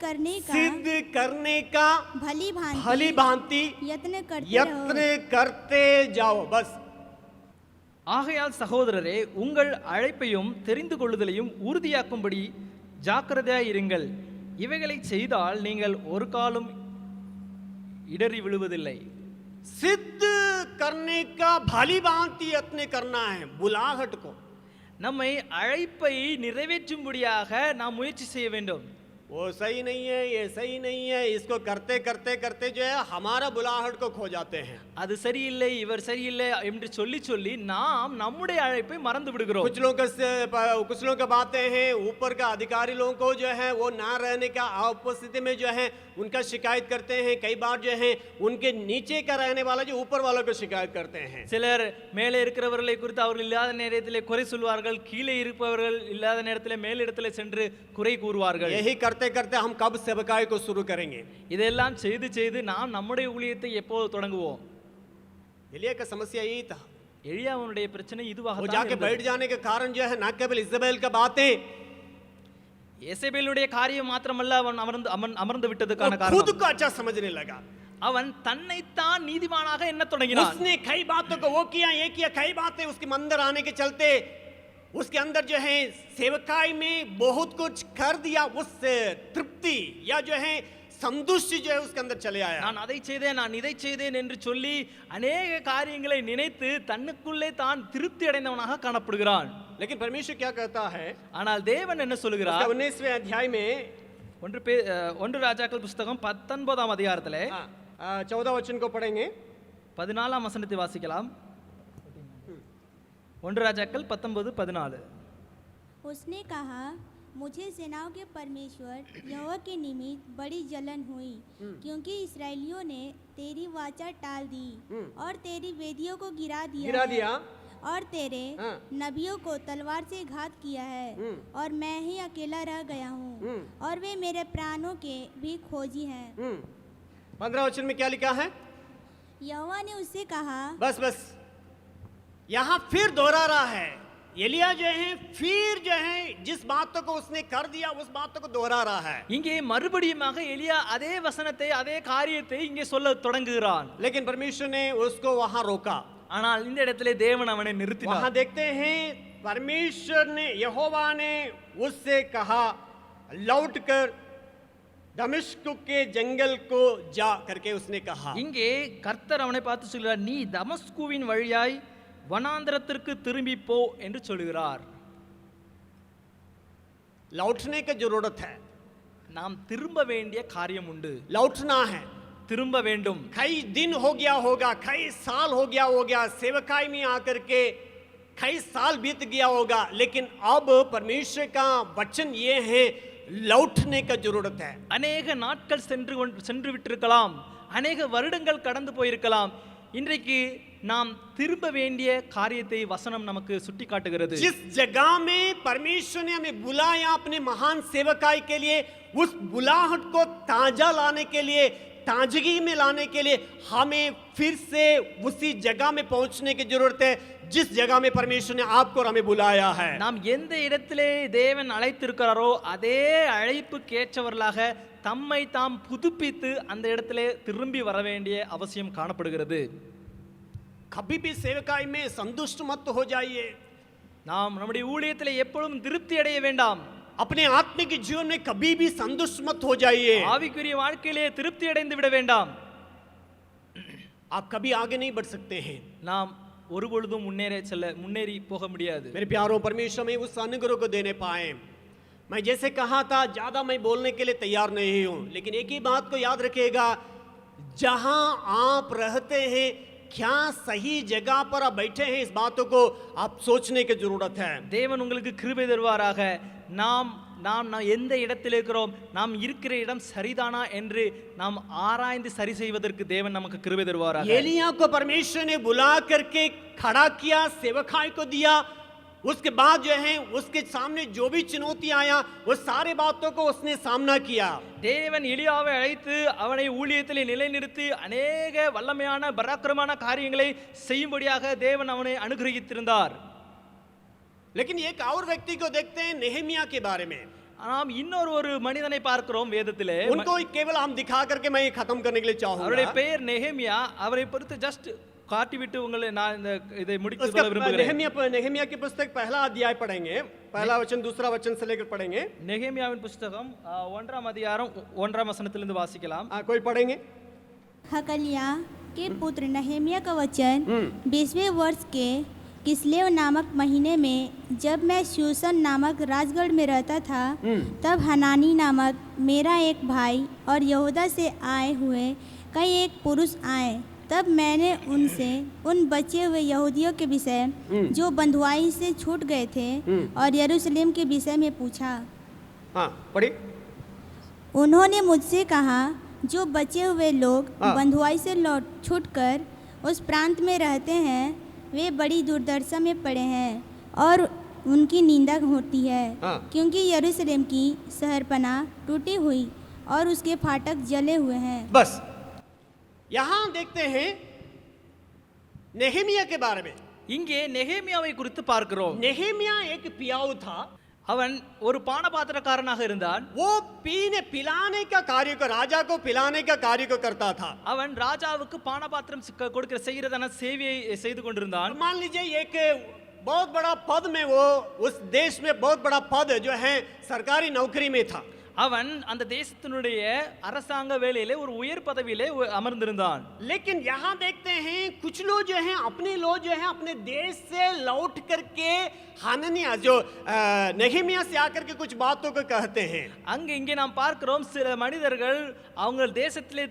करने का भली भांति यत्न करते जाओ. बस ஆகையால் சகோதரரே உங்கள் அழைப்பையும் தெரிந்து கொள்ளுதலையும் உறுதியாக்கும்படி ஜாக்கிரதையாய் இருங்கள். இவைகளை செய்தால் நீங்கள் ஒரு காலம் இடறி விழுவதில்லை. सिद्ध करने का भली भांति यत्न करना है. बुलाहट को நம்மை அழைப்பை நிறைவேற்றும்படியாக நாம் முயற்சி செய்ய வேண்டும். वो सही नहीं है, ये सही नहीं है, इसको करते करते करते जो है हमारा बुलाहट को खो जाते हैं. அது சரியில்லை இவர் சரியில்லை என்று சொல்லி சொல்லி நாம் நம்முடைய अழைப்பை மறந்து விடுகிறோம். कुछ लोग बातें हैं ऊपर का अधिकारी लोगों को जो है वो ना रहने का उपस्थिति में जो है उनका शिकायत करते हैं. कई बार जो है उनके नीचे का रहने वाला जो ऊपर वालों को शिकायत करते हैं. சிலர் மேலே இருக்கிறவர்களை குறித்து அவர்கள் இல்லாத நேரத்திலே குறை சொல்வார்கள், கீழே இருப்பவர்கள் இல்லாத நேரத்திலே மேலிடத்திலே சென்று குறை கூறுவார்கள். यही करते करते हम कब सेवकाई को शुरू करेंगे? இதெல்லாம் செய்து செய்து நாம் நம்முடைய ஊழியத்தை எப்போது தொடங்குவோம்? एलिया का समस्या यही था. எலியாவுடைய பிரச்சனை இதுவாக वो जाके बैठ जाने के कारण जो है ना केवल इजबेल का बातें எசபேலுடைய காரியம் மாத்திரமல்ல அவன் அமர்ந்து விட்டதுக்கான खुद காரணம் को अच्छा समझने लगा. அவன் தன்னைத்தான் நீதிமானாக என்ன தொடங்கினான். उसने कई बातों को वो किया ये किया, कई बातें उसके अंदर आने के चलते उसके अंदर जो है सेवकाई में बहुत कुछ कर दिया. उस तृप्ति या जो है संतुष्टि जो है उसके अंदर चले आया. நான் அதை செய்தேன் நான் இதை செய்தேன் என்று சொல்லி अनेक காரியங்களை நினைத்து தன்னுக்குள்ளே தான் திருப்தி அடைந்தவனாக காணப்படுகிறான். लेकिन परमेश्वर क्या कहता है? ஆனால் தேவன் என்ன சொல்கிறார்? 19वें अध्याय में 1 ராஜாக்கள் புத்தகம் 19ஆம் அதிகாரத்திலே 14 वचन को पढ़ेंगे. 14ஆம் வசனத்தை வாசிக்கலாம். 1 ராஜாக்கள் 19:14. उसने कहा मुझे सेनाओं के परमेश्वर यहोवा के निमित्त बड़ी जलन हुई क्योंकि इस्राएलियों ने तेरी वाचा टाल दी और तेरी वेदियों को गिरा दिया और तेरे नबियों को तलवार से घात किया है और मैं ही अकेला रह गया हूँ और वे मेरे प्राणों के भी खोजी हैं. 15 वचन में क्या लिखा है? यहोवा ने उससे कहा. बस यहाँ फिर दोहरा रहा है. एलिया जो है फिर जो है जिस बातों को उसने कर दिया उस बातों को दोहरा रहा है. இங்கே மறுபடியுமாக எலியா அதே வசனத்தை அதே காரியத்தை இங்கே சொல்ல தொடங்குகிறான். लेकिन परमेश्वर ने उसको वहां रोका. ஆனால் இந்த இடத்திலே தேவன் அவனை நிறுத்தினார். वहां देखते हैं परमेश्वर ने यहोवा ने उससे कहा लौटकर दमिश्क के जंगल को जा करके उसने कहा. இங்கே கர்த்தர் அவனை பார்த்து சொல்கிறார் நீ தமஸ்குவின் வழியாய் வனாந்தரத்திற்கு திரும்பி போ என்று சொல்கிறார். लौटने की जरूरत है. நாம் திரும்ப வேண்டிய காரியம் உண்டு. लौटना है, திரும்ப வேண்டும். कई दिन हो गया होगा, कई साल हो गया सेवकाई में आकर के कई साल बीत गया होगा, लेकिन अब परमेश्वर का वचन ये है, लौटने का जरूरत है। அநேக நாட்கள் சென்று விட்டிருக்கலாம், அநேக வருடங்கள் கடந்து போயிருக்கலாம். இன்றைக்கு நாம் திரும்ப வேண்டிய காரியத்தை வசனம் நமக்கு சுட்டி காட்டுகிறது. जिस जगह में परमेश्वर ने हमें बुलाया अपने महान सेवकाई के लिए, उस बुलाहट को ताजा लाने के लिए, ताजगी में लाने के लिए हमें फिर से उसी जगह में पहुंचने की जरूरत है जिस जगह में परमेश्वर ने आपको और हमें बुलाया है। நாம் எந்த இடத்திலே தேவன் அழைத்திருக்கிறாரோ அதே அழைப்புக்கு ஏற்றவர்களாக தம்மை தாம் புதுப்பித்து அந்த இடத்திலே திரும்பி வர வேண்டிய அவசியம் காணப்படுகிறது. कभी भी सेवकाई में संतुष्ट मत हो जाइए। நாம் நம்முடைய ஊழியத்திலே எப்பொழுதும் திருப்தி அடைய வேண்டாம். अपने आत्मिक जीवन में कभी भी संतुष्ट मत हो जाइए। ஆவிக்குரிய வாழ்க்கையிலே திருப்தி அடைந்து விட வேண்டாம். आप कभी आगे नहीं बढ़ सकते हैं। நாம் ஒரு பொழுதும் முன்னேறி போக முடியாது. मेरे प्यारों, परमेश्वर में उस अनुग्रह को देने पाए। मैं जैसे कहा था, ज्यादा मैं बोलने के लिए तैयार नहीं हूं, लेकिन एक ही बात को याद रखिएगा, जहां आप रहते हैं, क्या सही जगह पर आप बैठे हैं, इस बातों को आप सोचने की जरूरत है। தேவன் உங்களுக்கு கிருபை தருவாராக. நாம் எந்த இடத்தில் இருக்கிறோம், நாம் இருக்கிற இடம் சரிதானா என்று நாம் ஆராய்ந்து சரி செய்வதற்கு தேவன் நமக்கு கிருபை தருவாராக. एलिया को परमेश्वर ने बुला करके खड़ा किया, सेवकाई को दिया, उसके बाद जो है उसके सामने जो भी चुनौती आया, वो सारे बातों को उसने सामना किया। தேவன் எலியாவை அழைத்து அவனை ஊழியத்திலே நிலைநிறுத்தி அநேக வல்லமையான பராக்கிரமான காரியங்களை செய்யும்படியாக தேவன் அவனை அனுகிரகித்திருந்தார். लेकिन एक और व्यक्ति को देखते हैं, नेहमिया के बारे में। நாம் இன்னொரு மனிதனை பார்க்கிறோம் வேதத்திலே. उनको केवल हम दिखा करके मैं खत्म करने के लिए அவருடைய चाहूंगा। பெயர் நெகேமியா. அவரை பொறுத்து ஜஸ்ட் காட்டிவிட்டு உங்களை நான் இதை முடித்து சொல்ல விரும்புகிறேன். नेहमिया की पुस्तक पहला अध्याय पढ़ेंगे, पहला वचन दूसरा वचन से लेकर पढ़ेंगे। நெகேமியாவின் புத்தகம் 1ஆம் அதிகாரம் 1ஆம் வசனத்திலிருந்து வாசிக்கலாம். कोई पढ़ेंगे? हकलिया के पुत्र नहेमिया का वचन 20वें वर्ष के किस्लेव नामक महीने में, जब मैं शूशन नामक राजगढ़ में रहता था, तब हनानी नामक मेरा एक भाई और यहूदा से आए हुए कई एक पुरुष आए। तब मैंने उनसे उन बचे हुए यहूदियों के विषय जो बंधुआई से छूट गए थे और यरूशलेम के विषय में पूछा। हाँ, पढ़ी। उन्होंने मुझसे कहा, जो बचे हुए लोग बंधुआई से छूटकर उस प्रांत में रहते हैं, वे बड़ी दुर्दशा में पड़े हैं और उनकी निंदा होती है, क्योंकि यरूशलेम की शहरपनाह टूटी हुई और उसके फाटक जले हुए हैं। बस यहां देखते हैं नेहमिया के बारे में। இங்கே நெகேமியாவை குறித்து பார்க்கிறோம். नेहमिया एक पियाऊ था। அவன் ஒரு பானபாத்திரக்காரனாக இருந்தான். वो पिलाने का कार्य को, राजा को पिलाने का कार्य को करता था। அவன் ராஜாவுக்கு பானபாத்திரம் கொடுக்கிற செய்கிறதான சேவையை செய்து கொண்டிருந்தான். मान लीजिए एक बहुत बड़ा पद में, वो उस देश में बहुत बड़ा पद जो है सरकारी नौकरी में था। அவன் அந்த தேசத்தினுடைய அரசாங்க வேலையிலே ஒரு உயர் பதவியிலே அமர்ந்திருந்தான். लेकिन यहाँ देखते हैं कुछ लोग जो हैं, अपने लोग जो हैं अपने देश से लौट करके हननिया जो नेहमिया से आकर के कुछ बातों को कहते हैं। இங்கே நாம் பார்க்கிறோம், சில மனிதர்கள் அவங்க தேசத்திலே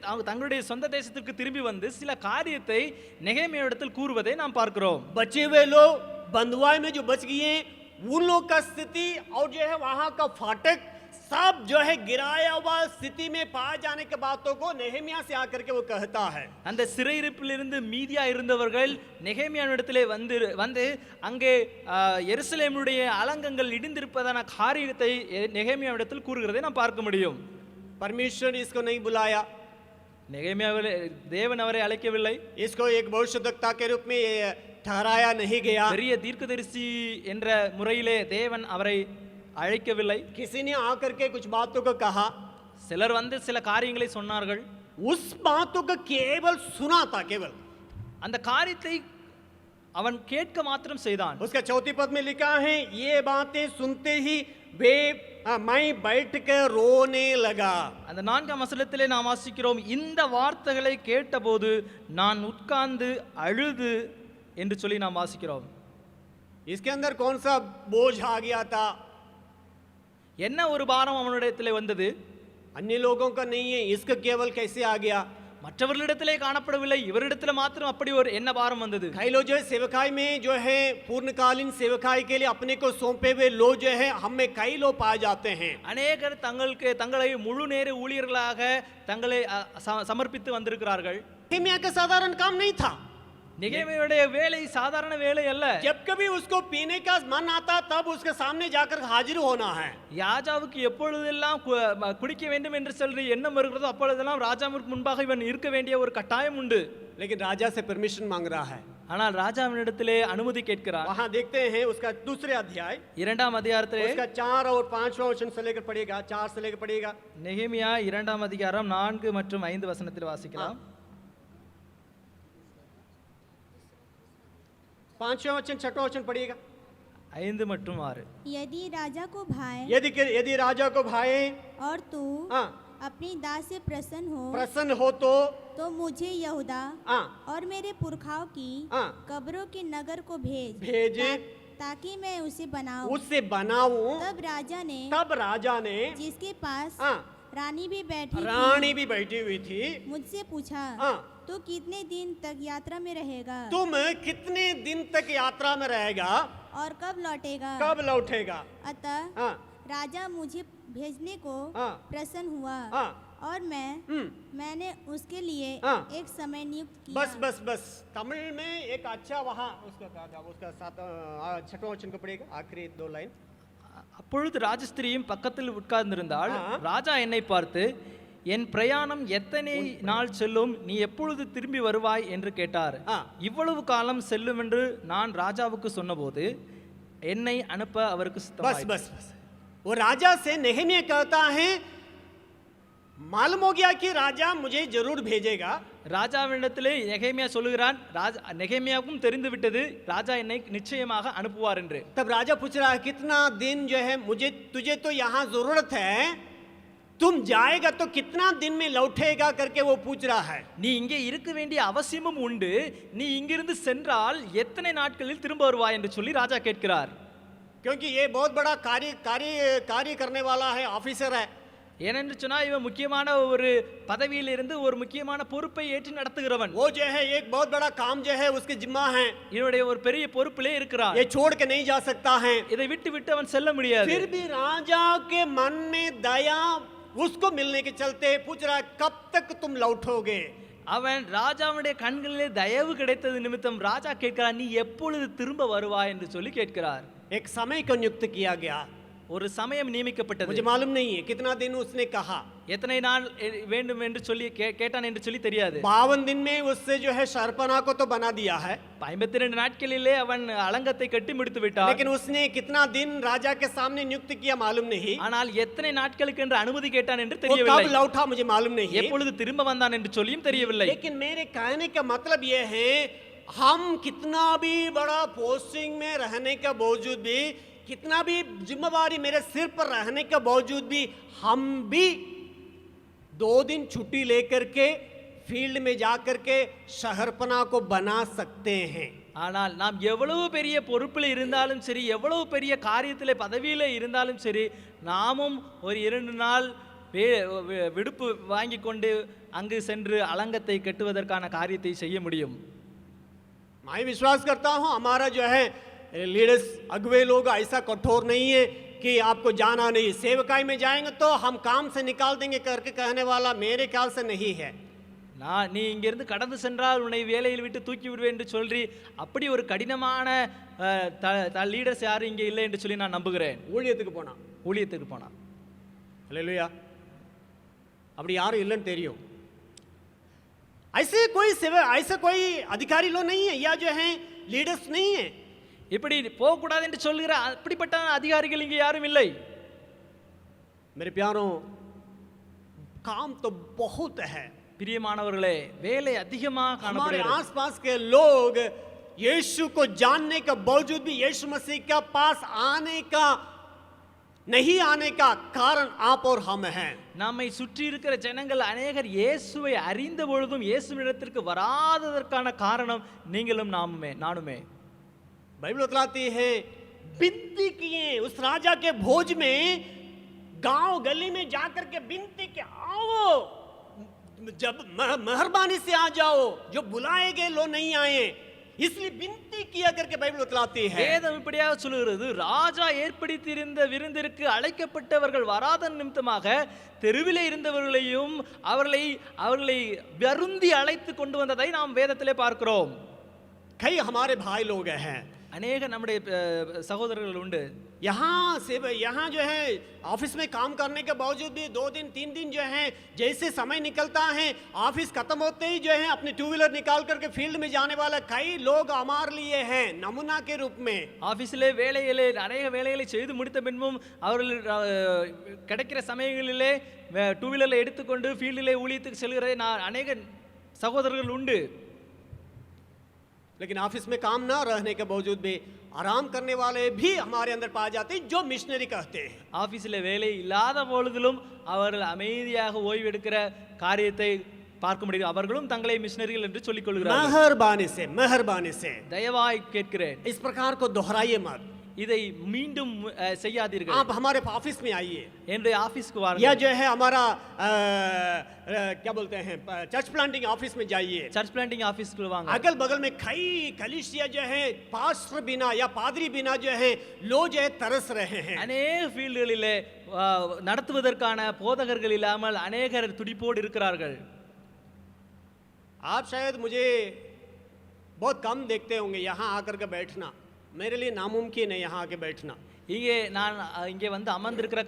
அவங்க தங்களுடைய சொந்த தேசத்துக்கு திரும்பி வந்து சில காரியத்தை நெகேமியாவிடத்தில் கூறுவதை நாம் பார்க்கிறோம். बचे हुए लोग बंधुआई में जो बच गए, उन लोग का स्थिति और जो है वहां का फाटक सब जो है गिराया हुआ स्थिति में पाए जाने के बातों को नेहमिया से आकर के वो कहता है। அந்த சிறையிருப்பிலிருந்து மீதியா இருந்தவர்கள் நெகேமியாவிடத்திலே வந்து அங்கே எருசலேமுடைய அலங்கங்கள் இடிந்திருப்பதான காரியத்தை நெகேமியாவிடத்தில் கூறுகிறதை நாம் பார்க்க முடியும். परमेश्वर ने इसको नहीं बुलाया, நெகேமியாவை தேவன் அவரை அழைக்கவில்லை. इसको एक भविष्यद्वक्ता के रूप में ठहराया नहीं गया। பெரிய தீர்க்கதரிசி என்ற முறையிலே தேவன் அவரை அழைக்கவில்லை. किसी ने आकर के कुछ बातों को कहा, சிலர் வந்து சில காரியங்களை சொன்னார்கள். उस बातों को केवल सुना था, केवल அந்த காரியத்தை அவன் கேட்க மாத்திரம் செய்தான். उसका चौथी पद में लिखा है, ये बातें सुनते ही वे मैं बैठ कर रोने लगा। அந்த 4ஆம் வசனத்திலே நாம் வாசிக்கிறோம், இந்த வார்த்தைகளை கேட்டபோது நான் உட்கார்ந்து அழுது என்று சொல்லி நாம் வாசிக்கிறோம். इसके अंदर कौन सा बोझ आ गया था? என்ன ஒரு பாரம் அவனுடையத்திலே வந்தது? अन्य लोगों का नहीं है, इसका केवल कैसे आ गया? மற்றவர்களிடத்திலே காணப்படவில்லை, இவரிடத்துல மாத்திரம் அப்படி ஒரு என்ன பாரம் வந்தது. कई लोग जो है सेवकाई में जो है पूर्णकालीन सेवकाई के लिए अपने को सौंपे हुए लोग जो है हम में कई लोग पाए जाते हैं. அநேகர் தங்களை முழு நேர ஊழியர்களாக தங்களை சமர்ப்பித்து வந்திருக்கிறார்கள். नेहमिया का साधारण काम नहीं था. நெகேமியாவுடைய வேலை சாதாரண வேலை அல்ல. जब कभी उसको पीने का मन आता तब उसके सामने जाकर हाजिर होना है. ராஜாவுக்கு எப்பொழுதெல்லாம் குடிக்க வேண்டும் என்று சொல்லி எண்ணம் வருகிறதோ அப்பொழுதெல்லாம் ராஜாவிற்கு முன்பாக இவன் இருக்க வேண்டிய ஒரு கட்டாயம் உண்டு. लेकिन राजा से परमिशन मांग रहा है. ஆனால் ராஜாவினிடத்திலே அனுமதி கேட்கிறார். वहां देखते हैं उसका दूसरे अध्याय இரண்டாம் அதிகாரத்திலே उसका 4 और 5वां वचन से लेकर पढ़िएगा. 4 से लेकर पढ़िएगा. நெகேமியா இரண்டாம் அதிகாரம் 4 மற்றும் 5 வசனத்தில் வாசிக்கலாம். 5वां वचन 6वां वचन पढ़िएगा. 5 மற்றும் 6. यदि राजा को भाए यदि राजा को भाए और तू हाँ, अपनी दास से प्रसन्न हो तो मुझे यहूदा हाँ, और मेरे पुरखाओं की हाँ, कब्रों के नगर को भेजे ताकि मैं उसे बनाऊं. उससे बनाऊं. तब राजा ने जिसके पास हाँ, रानी भी रानी भी बैठी हुई थी मुझसे पूछा, हाँ, तू कितने दिन तक यात्रा में रहेगा तुम कितने दिन तक यात्रा में रहेगा और कब लौटेगा. अतः हाँ, राजा मुझे भेजने को हाँ, प्रसन्न हुआ हाँ, और मैंने उसके लिए हाँ, एक समय नियुक्त किया. बस तमिल में एक अच्छा वहाँ उसका क्या था उसका 6वां वचन को पढ़िएगा. आखिरी 2 लाइन. அப்பொழுது ராஜஸ்திரியும் பக்கத்தில் உட்கார்ந்திருந்தாள். ஆ. ராஜா என்னை பார்த்து, என் பிரயாணம் எத்தனை நாள் செல்லும், நீ எப்பொழுது திரும்பி வருவாய் என்று கேட்டார். ஆ. இவ்வளவு காலம் செல்லும் என்று நான் ராஜாவுக்கு சொன்னபோது என்னை அனுப்ப அவருக்கு சித்தமாயிற்று. बस वो राजा से नेहमिया कहता है मालूम हो गया कि राजा मुझे जरूर भेजेगा. ராஜாவினிடத்திலே நெகேமியா சொல்லுகிறான், நெகேமியாவுக்கும் தெரிந்து விட்டது ராஜா என்னை நிச்சயமாக அனுப்புவார் என்று. तब राजा पूछ रहा है कितना दिन जो है तुझे तो यहाँ जरूरत है, तुम जाएगा तो कितना दिन में लौटेगा करके वो पूछ रहा है. நீ இங்கே இருக்க வேண்டிய அவசியமும் உண்டு, நீ இங்கிருந்து சென்றால் எத்தனை நாட்களில் திரும்ப வருவாய் என்று சொல்லி ராஜா கேட்கிறார். क्योंकि ये बहुत बड़ा कार्य करने वाला है, ऑफिसर है. ஏனென்று சொன்னா இவன் முக்கியமான ஒரு பதவியில் இருந்து ஒரு முக்கியமான பொறுப்பை ஏற்றி நடத்துகிறவன். वो जो है एक बहुत बड़ा काम जो है उसके जिम्मा है. இவனுடைய ஒரு பெரிய பொறுப்பிலே இருக்கிறான். ये छोड़ के नहीं जा सकता है. இதை விட்டு அவன் செல்ல முடியாது. फिर भी राजा के मन में दया उसको मिलने के चलते पूछ रहा है कब तक तुम लौटोगे. அவன் ராஜாவுடைய கண்களிலே தயவு கிடைத்தது நிமித்தம் ராஜா கேட்கிறார், நீ எப்பொழுது திரும்ப வருவாய் என்று சொல்லி கேட்கிறார். एक समय को नियुक्त किया गया. ஒரு சமயம் நியமிக்கப்பட்டது. मुझे मालूम नहीं है कितना दिन उसने कहा. எத்தனை நாள் வேண்டும் என்று சொல்லி கேட்டான் என்று சொல்லி தெரியாது. 52 दिन में उससे जो है शर्पना को तो बना दिया है. 52 நாட்களிலே அவன் அலங்கத்தை கட்டி முடித்து விட்டான். लेकिन उसने कितना दिन राजा के सामने नियुक्त किया मालूम नहीं. ஆனால் எத்தனை நாட்களுக்கு என்று அனுமதி கேட்டான் என்று वो தெரியவில்லை. कब लौटा मुझे मालूम नहीं. எப்பொழுது திரும்ப வந்தான் என்று சொல்லியும் தெரியவில்லை. लेकिन मेरे कहने का मतलब ये है हम कितना भी बड़ा पोस्टिंग में रहने के बावजूद भी, कितना भी जिम्मेवारी मेरे सिर पर रहने के बावजूद भी हम भी 2 दिन छुट्टी लेकर के फील्ड में जाकर के शहरपना को बना सकते हैं. ஆனால் நாம் எவ்வளவு பெரிய பொறுப்பில் இருந்தாலும் சரி, எவ்வளவு பெரிய காரியத்திலே பதவியிலே இருந்தாலும் சரி, நாமும் ஒரு 2 நாள் விடுப்பு வாங்கி கொண்டு அங்கு சென்று அலங்கத்தை கட்டுவதற்கான காரியத்தை செய்ய முடியும். मैं विश्वास करता हूं हमारा जो है लीडर्स अगुवे लोग ऐसा कठोर नहीं है कि आपको जाना नहीं, सेवकाई में जाएंगे तो हम काम से निकाल देंगे करके कहने वाला मेरे ख्याल से नहीं है. நீ இங்கிருந்து கடந்து சென்றால் உன்னை வேலையில் விட்டு தூக்கி விடுவேன் என்று சொல்லி அப்படி ஒரு கடினமான லீடர்ஸ் யாரும் இங்கே இல்லை என்று சொல்லி நான் நம்புகிறேன். ஊழியத்துக்கு போனா அல்லேலூயா. அப்படி யாரும் இல்லைன்னு தெரியும். ऐसे कोई अधिकारी लोग नहीं है या जो है लीडर्स नहीं है. இப்படி போக கூடாது என்று சொல்கிற அப்படிப்பட்ட அதிகாரிகள் இங்கே யாரும் இல்லை. मेरे प्यारों काम तो बहुत है. பிரியமானவர்களே, வேலை அதிகமாக हमारे காணப்படுகிறது. आसपास के लोग यीशु को जानने के बावजूद भी यीशु मसीह के पास नहीं आने का कारण आप और हम हैं. நம்மை சுற்றி இருக்கிற ஜனங்கள் அநேகர் இயேசுவை அறிந்த பொழுதும் இயேசுவிடத்திற்கு வராததற்கான காரணம் நீங்களும் நானுமே. बाइबल बतलाती है विनती किए उस राजा के भोज में, गांव गली में जाकर के विनती के आओ जब मेहरबानी से आ जाओ, जो बुलाए गए लोग नहीं आए, इसलिए विनती किया करके बाइबल बतलाती है। வேதம் இப்படியாக சொல்லுகிறது, ராஜா ஏற்படுத்தியிருந்த விருந்திற்கு அழைக்கப்பட்டவர்கள் வராத நிமித்தமாக தெருவிலே இருந்தவர்களையும் அவர்களை வருந்தி அழைத்து கொண்டு வந்ததை நாம் வேதத்திலே பார்க்கிறோம். कई हमारे भाई लोग हैं, அநேக நம்முடைய சகோதரர்கள் உண்டு. यहाँ जो है ऑफिस में काम करने के बावजूद भी 2 दिन 3 दिन जो है, जैसे समय निकलता है ऑफिस खत्म होते ही जो है अपने 2 व्हीलर निकाल करके फील्ड में जाने वाला कई लोग हमारे लिए हैं नमूना के रूप में. ஆபீஸிலே வேலைகளை அநேக வேலைகளை செய்து முடித்த பின்பும் அவர்கள் கிடைக்கிற சமயங்களிலே 2 வீலர்ல எடுத்துக்கொண்டு ஃபீல்டிலே ஊழியத்துக்கு செல்கிறதை நான் அநேக சகோதரர்கள் உண்டு. लेकिन ऑफिस में काम ना रहने के बावजूद भी आराम करने वाले भी हमारे अंदर पाए जाते हैं, जो मिशनरी कहते हैं. ஆபீஸில் வேலை இல்லாத பொழுதிலும் அவர்கள் அமைதியாக ஓய்வு எடுக்கிற காரியத்தை பார்க்க முடியும். அவர்களும் தங்களை மிஷனரிகள் என்று சொல்லிக் கொள்கிறார்கள். मेहरबानी से தயவாய் கேட்கிறேன், इस प्रकार को दोहराइए मत. இதை மீண்டும் செய்யாதீர்கள். आप हमारे ऑफिस में आइए, என்னுடைய ஆபீஸ்க்கு या வாருங்கள். जो है हमारा क्या बोलते हैं चर्च प्लांटिंग ऑफिस में जाइए. சர்ச் பிளான்டிங் ஆபீஸ்க்கு வாங்க. अगल बगल में कई कलीसिया जो है पास्टर बिना या पादरी बिना जो है लोग जो है तरस रहे हैं. அநேக ஃபீல்டுகளிலே நடத்துவதற்கான போதகர்கள் இல்லாமல் அநேகர் துடிப்போடு இருக்கிறார்கள். आप शायद मुझे बहुत कम देखते होंगे यहाँ आकर के बैठना, मेरे लिए नामुमकिन है यहाँ आके बैठना. இங்கே நான் இங்கே வந்து அமர்ந்திருக்கிற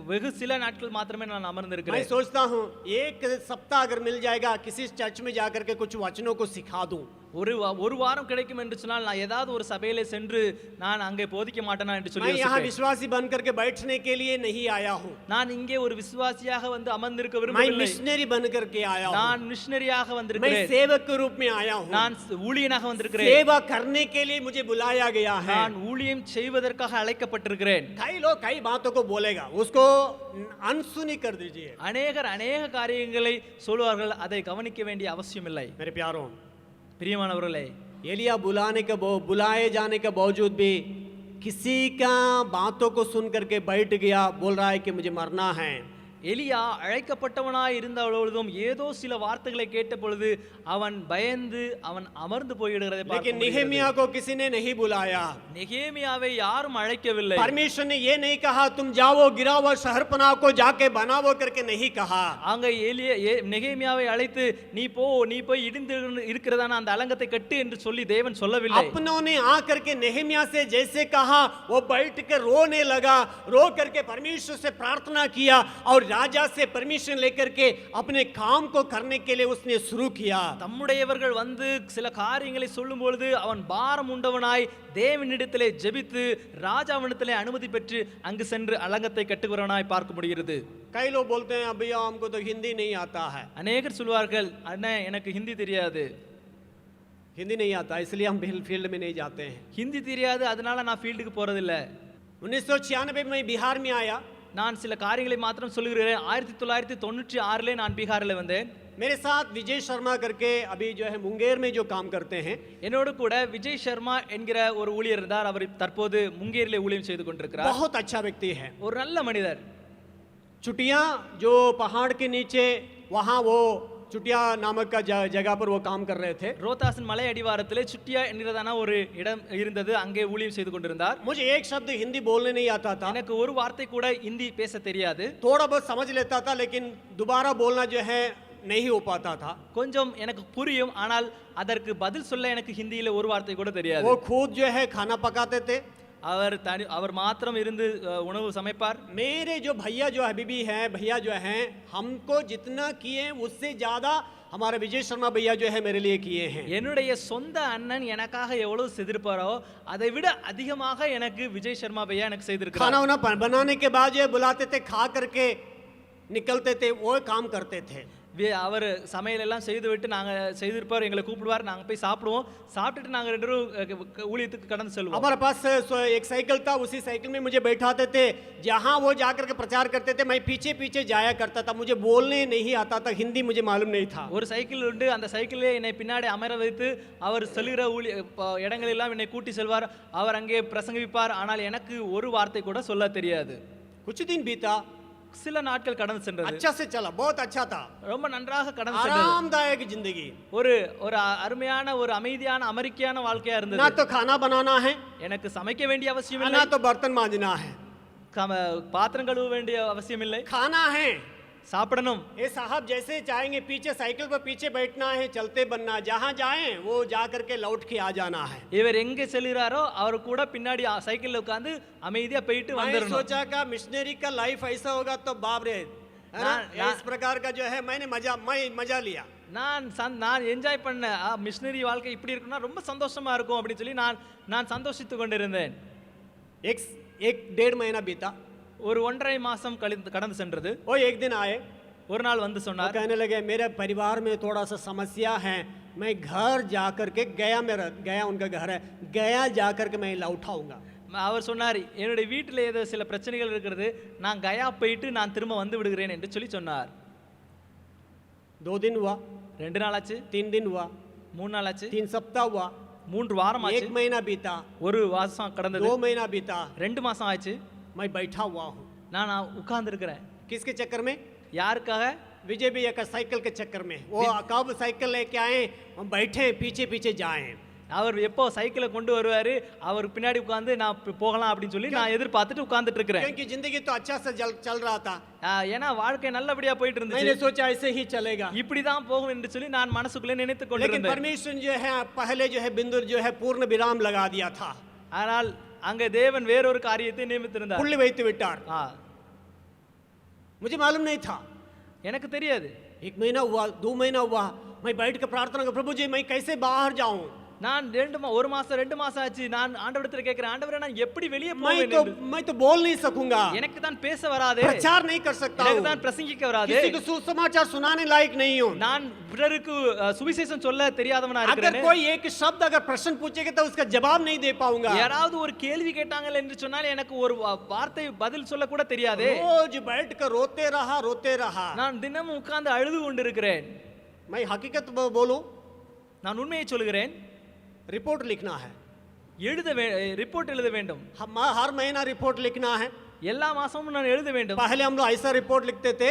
வெகு சில நாட்கள் மாத்திரமே நான் मैं அமர்ந்திருக்கிறேன். सोचता हूँ एक सप्ताह अगर मिल जाएगा किसी चर्च में जाकर के कुछ वचनों को सिखा दूं. ஒரு வாரம் கிடைக்கும் என்று சொன்னால் நான் ஏதாவது ஒரு சபையிலே சென்று நான் அங்கே போதிக்க மாட்டேனா என்று சொல்லி मैं यहाँ யோசிப்பேன். विश्वासी बन करके बैठने के लिए नहीं आया हूँ, நான் இங்கே ஒரு விசுவாசியாக வந்து அமர்ந்திருக்க मैं விரும்பவில்லை. मिशनरी बन करके आया हूँ, நான் மிஷனரியாக मैं வந்திருக்கிறேன். सेवक के रूप में आया हूँ. நான் ஊழியனாக வந்திருக்கிறேன். सेवा करने के लिए मुझे बुलाया गया है. நான் ஊழியம் செய்வதற்காக அழைக்கப்பட்டிருக்கிறேன். कई लोग कई बातों को बोलेगा, उसको अनसुनी कर दीजिए. அநேகர் அநேக காரியங்களை சொல்வார்கள், அதை கவனிக்க வேண்டிய அவசியம் இல்லை. मेरे प्यारों, பிரியமானவர்களே, एलिया बुलाए जाने के बावजूद भी किसी का बातों को सुन करके बैठ गया, बोल रहा है कि मुझे मरना है. எலியா அழைக்கப்பட்டவனாய் இருந்த பொழுதும் ஏதோ சில வார்த்தைகளை கேட்ட பொழுது அவன் பயந்து அவன் அமர்ந்து போய்விடுகிறதை लेकिन பார்க்க निहमिया को किसी ने नहीं बुलाया. நெகேமியாவை யாரும் அழைக்கவில்லை. परमेश्वर ने ये नहीं कहा तुम जाओ गिरा हुआ शहरपनाह को जाके बनाओ करके नहीं कहा. அங்க நெகேமியாவை அழைத்து நீ போய் இடிந்து இருக்கிறதான அந்த அலங்கத்தை கட்டு என்று சொல்லி தேவன் சொல்லவில்லை. अपनों ने आकर के नेहमिया से जैसे कहा वो बैठ के रोने लगा, रो करके परमेश्वर से प्रार्थना किया और राजा से परमिशन लेकर के अपने काम को करने के लिए उसने शुरू किया. தம்முடையவர்கள் வந்து சில காரியங்களை சொல்லும் பொழுது அவன் பாரம் உண்டவனாய் தேவனிடத்திலே ஜெபித்து ராஜாவினிடத்திலே அனுமதி பெற்று அங்கு சென்று அலங்கத்தை கட்டுகிறவனாய் பார்க்க முடிகிறது. कई लोग बोलते हैं भैया हमको तो हिंदी नहीं आता है. அநேகர் சொல்வார்கள், அண்ணா எனக்கு ஹிந்தி தெரியாது. हिंदी नहीं आता इसलिए हम फील्ड में नहीं जाते हैं. ஹிந்தி தெரியாது, அதனால நான் ஃபீல்டுக்கு போறதில்ல. 1996 में बिहार में आया. நான் சில காரியங்களை மாத்திரம் சொல்லுகிறேன். 1996 நான் பீகாரில் வந்தேன். मेरे साथ विजय शर्मा करके अभी जो है मुंगेर में जो काम करते हैं, என்னோடு கூட விஜய் சர்மா என்கிற ஒரு ஊழியர் இருந்தார். அவர் தற்போது முங்கேரிலே ஊழியம் செய்து கொண்டிருக்கிறார். बहुत अच्छा व्यक्ति है. ஒரு நல்ல மனிதர். चुटिया जो पहाड़ के नीचे वहाँ वो चुटिया नामक का जगह पर वो काम कर रहे थे. ரோத்தாசன் மலை அடிவாரத்திலே சுட்டியா என்கிறதான ஒரு இடம் இருந்தது. அங்கே ஊழியம் செய்து கொண்டிருந்தார். मुझे एक शब्द हिंदी बोलने नहीं आता था. எனக்கு ஒரு வார்த்தை கூட ஹிந்தி பேச தெரியாது. थोड़ा बहुत समझ लेता था लेकिन दोबारा बोलना जो है नहीं हो पाता था. கொஞ்சம் எனக்கு புரியும், ஆனால் அதற்கு பதில் சொல்ல எனக்கு ஹிந்தியில ஒரு வார்த்தை கூட தெரியாது. वो खुद जो है खाना पकाते थे. அவர் மாத்திரம் இருந்து உணவு சமைப்பார். मेरे जो भैया जो अभी है भैया जो हैं हमको जितना किए उससे ज्यादा हमारे विजय शर्मा भैया जो है मेरे लिए किए हैं. என்னுடைய சொந்த அண்ணன் எனக்காக எவ்வளவு செய்திருப்பாரோ அதை விட அதிகமாக எனக்கு விஜய் சர்மா பையா எனக்கு செய்திருக்கிறார். खाना वाना बनाने के बाद जो बुलाते थे, खा करके निकलते थे, वो काम करते थे. அவர் சமையல் எல்லாம் செய்து விட்டு நாங்கள் செய்திருப்பார், எங்களை கூப்பிடுவார், நாங்கள் போய் சாப்பிடுவோம். சாப்பிட்டுட்டு நாங்கள் 2 ஊழியத்துக்கு கடந்து செல்வோம். हमारे पास एक साइकिल था, उसी साइकिल में मुझे बैठाते थे. जहाँ वो जाकर के प्रचार करते थे मैं पीछे पीछे जाया करता था. मुझे बोलने नहीं आता था, हिंदी मुझे मालूम नहीं था. ஒரு சைக்கிள் உண்டு, அந்த சைக்கிளே என்னை பின்னாடி அமர வைத்து அவர் செல்கிற இடங்களெல்லாம் என்னை கூட்டி செல்வார். அவர் அங்கே பிரசங்கிப்பார். ஆனால் எனக்கு ஒரு வார்த்தை கூட சொல்ல தெரியாது. कुछ दिन बीता, சில நாட்கள் கடந்து சென்றது. अच्छा से चला, बहुत अच्छा था, ரொம்ப நன்றாக கடந்து சென்றது. आरामदायक जिंदगी। ஒரு ஒரு அருமையான ஒரு அமைதியான அமெரிக்கான வாழ்க்கையா ना இருந்தது. तो खाना बनाना है, எனக்கு சமைக்க வேண்டிய அவசியம் ना இல்லை, तो बर्तन मांजना है, பாத்திரம் கழுவ வேண்டிய அவசியம் இல்லை, खाना है। சாப்பிடணும். ये साहब जैसे चाहेंगे पीछे साइकिल पर पीछे बैठना है, चलते बनना, जहाँ जाएं वो जा करके लौट के आ जाना है। இவர் எங்க செல்கிறாரோ அவர் கூட பின்னாடி சைக்கிள்ல உட்கார்ந்து அமைதியா போயிட்டு मैंने வந்துடணும். सोचा का मिशनरी का लाइफ ऐसा होगा तो बाप रे, है ना? इस प्रकार का जो है मैंने मजा लिया। நான் என்ஜாய் பண்ண மிஷனரி வாழ்க்கை இப்படி இருக்குன்னா ரொம்ப சந்தோஷமா இருக்கும் அப்படின்னு சொல்லி நான் சந்தோஷித்து கொண்டிருந்தேன். एक डेढ़ महीना बीता, ஒரு 1.5 மாசம் கடந்து சென்றது. वो एक दिन आए, ஒரு நாள் வந்து वो சொன்னார், कहने लगे मेरे परिवार में थोड़ा सा समस्या है, मैं घर जा करके गया उनका घर है, गया जा करके मैं लौटाऊंगा। அவர் சொன்னார், என்னுடைய வீட்டில் ஏதோ சில பிரச்சனைகள் இருக்கிறது, நான் கயா போயிட்டு நான் திரும்ப வந்து விடுகிறேன் என்று சொல்லி சொன்னார். 2 दिन हुआ, 2 நாள் ஆச்சு, 3 दिन हुआ, 3 நாள் ஆச்சு, 3 सप्ताह हुआ, 3 வாரம் ஆச்சு, 1 महीना बीता, ஒரு மாசம் கடந்தது, 2 महीना बीता, 2 மாசம் ஆச்சு. मैं बैठा हुआ हूँ। நான் உட்கார்ந்து இருக்கிறேன். किसके चक्कर में? யாருக்காக? विजय भैया का साइकिल के चक्कर में। वो कब साइकिल लेके आए, हम बैठे पीछे पीछे जाएं। அவர் எப்போ சைக்கிளை கொண்டு வருவாரு, அவர் பின்னாடி உட்கார்ந்து நான் போகலாம் அப்படின்னு சொல்லி நான் எதிர்பார்த்துட்டு உட்கார்ந்துட்டு இருக்கிறேன். क्योंकि जिंदगी तो अच्छा से चल रहा था, ஏன்னா வாழ்க்கை நல்லபடியா போயிட்டு मैंने இருந்துச்சு. सोचा ऐसे ही चलेगा। இப்படிதான் போகும் என்று சொல்லி நான் மனசுக்குள்ளே நினைத்து लेकिन கொண்டிருந்தேன். परमेश्वर जो है पहले जो है बिंदु जो है पूर्ण विराम लगा दिया था, ஆனால் அங்க தேவன் வேறொரு காரியத்தை நியமித்திருந்தார். पुल्ली வைத்து விட்டார்। मुझे मालूम नहीं था। எனக்கு தெரியாது. 1 महीना हुआ, 2 महीना हुआ, मैं बैठ के प्रार्थना कर, प्रभु जी मैं कैसे बाहर जाऊं? நான் 1 மாசம் 2 மாசம் ஆச்சு, நான் ஆண்டவரிடத்துல கேட்கிறேன், ஆண்டவரே நான் எப்படி வெளியே போவேன் என்று. मैं तो बोल नहीं सकूंगा, எனக்கு தான் பேச வராதே, प्रचार नहीं कर सकता எனக்கு हूं, தான் பிரசங்கிக்க வராதே, किसी को सुसमाचार सुनाने लायक नहीं हूं। நான் பிறருக்கு சுவிசேஷம் சொல்ல தெரியாதவனா अगर இருக்கிறேன். कोई एक शब्द अगर प्रश्न पूछेगा तो उसका जवाब नहीं दे पाऊंगा। யாராவது ஒரு கேள்வி கேட்டாங்க என்று சொன்னால் எனக்கு ஒரு வார்த்தை பதில் சொல்ல கூட தெரியாதே. रोज बैठ कर रोते रहा। நான் தினமும் உட்கார்ந்து அழுது கொண்டிருக்கிறேன். मैं हकीकत बोलूं, நான் उन्மையை சொல்கிறேன். रिपोर्ट लिखना है, ரிப்போர்ட் எழுத வேண்டும். हर महीना रिपोर्ट लिखना है। எல்லா மாசமும் நான் எழுத வேண்டும். पहले हम लोग ऐसा रिपोर्ट लिखते थे,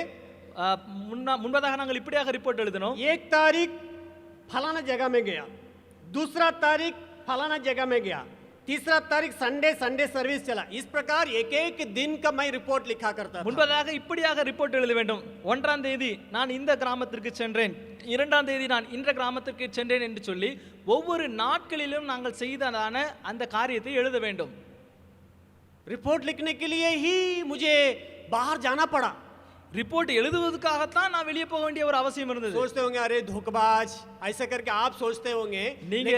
முன்பதாக நாங்கள் இப்படியாக ரிப்போர்ட் எழுதணும். 1 तारीख फलाना जगह में गया, 2 तारीख फलाना जगह में गया, 3 तारीख संडे सर्विस चला। इस प्रकार एक दिन का मैं रिपोर्ट लिखा करता था। முன்பதாக இப்படியாக ரிப்போர்ட் எழுத வேண்டும். 1ஆம் தேதி நான் இந்த கிராமத்திற்கு சென்றேன், 2ஆம் தேதி நான் இந்த கிராமத்திற்கு சென்றேன் என்று சொல்லி ஒவ்வொரு நாட்களிலும் நாங்கள் செய்ததான அந்த காரியத்தை எழுத வேண்டும். रिपोर्ट लिखने के लिए ही मुझे बाहर जाना पड़ा। ரிப்போர்ட் எழுதுவதற்காகத்தான் நான் வெளியே போக வேண்டிய ஒரு அவசியம் இருந்தது. सोचते होंगे अरे धोखेबाज, ऐसा करके आप सोचते होंगे, நீங்க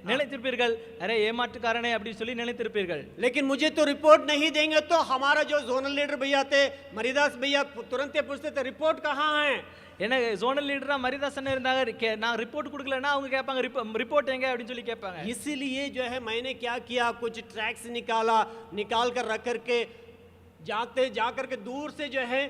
நினைத்திருப்பீர்கள், அரே ஏமாற்றுக்காரனே அப்படி சொல்லி நினைத்திருப்பீர்கள். लेकिन मुझे तो रिपोर्ट नहीं देंगे तो हमारा जो जोनल लीडर भैया थे मरिदास भैया तुरंत पूछते थे रिपोर्ट कहाँ है। என்ன ஜோனல் லீடரா மரிதாசன் இருந்தாங்க, நான் ரிப்போர்ட் கொடுக்கலன்னா அவங்க கேட்பாங்க ரிப்போர்ட் எங்க அப்படின்னு சொல்லி கேட்பாங்க. इसीलिए जो है मैंने क्या किया, कुछ ट्रैक्स निकाल कर रख करके जा करके दूर से जो है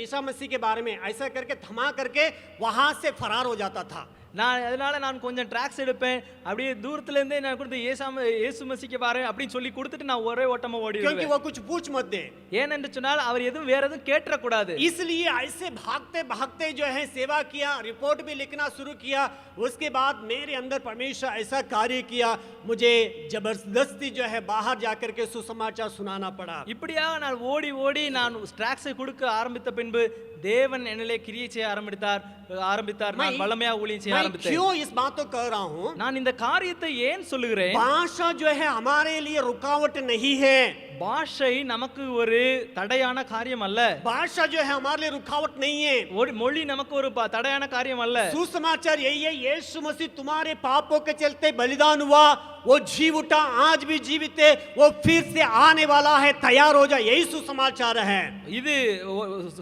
ईसा मसीह के बारे में ऐसा करके थमा करके वहां से फरार हो जाता था। அதனால நான் கொஞ்சம் ட்ராக்ஸ் எடுப்பேன், அப்படியே தூரத்துல இருந்தே நான் கொடுத்து இயேசு மசீஹ்க்கு பாரு அப்படின்னு சொல்லி கொடுத்துட்டு நான் ஒரே ஓட்டமா ஓடிடுவேன். क्योंकि वो कुछ पूछ मत दे, ஏனென்று சொன்னால் அவர் எதுவும் வேற எதுவும் கேட்ற கூடாது. इसलिए ऐसे भागते भागते जो है सेवा किया, रिपोर्ट भी लिखना शुरू किया। उसके बाद मेरे अंदर परमेश्वर ऐसा कार्य किया, मुझे जबरदस्ती जो है बाहर जाकर के सुसमाचार सुनाना पड़ा। இப்படியாக நான் ஓடி நான் ட்ராக்ஸை கொடுக்க ஆரம்பித்த பின்பு தேவன் என்னிலே கிரியை செய்ய ஆரம்பித்தார். நான் வல்லமையாக ஊழியம் செய்ய ஆரம்பித்தேன். क्यों इस बात को कह रहा हूं, நான் இந்த காரியத்தை ஏன் சொல்லுகிறேன்? भाषा जो है हमारे लिए रुकावट नहीं है। பாஷை நமக்கு ஒரு தடையான காரியம் அல்ல. भाषा जो है हमारे लिए रुकावट नहीं है। மொழி நமக்கு ஒரு தடையான காரியம் அல்ல. सुसमाचार यही है, यीशु मसीह तुम्हारे पापों के चलते बलिदान हुआ, वो जी उठा, आज भी जीवित है, वो फिर से आने वाला है, तैयार हो जा, यही सुसमाचार है। இது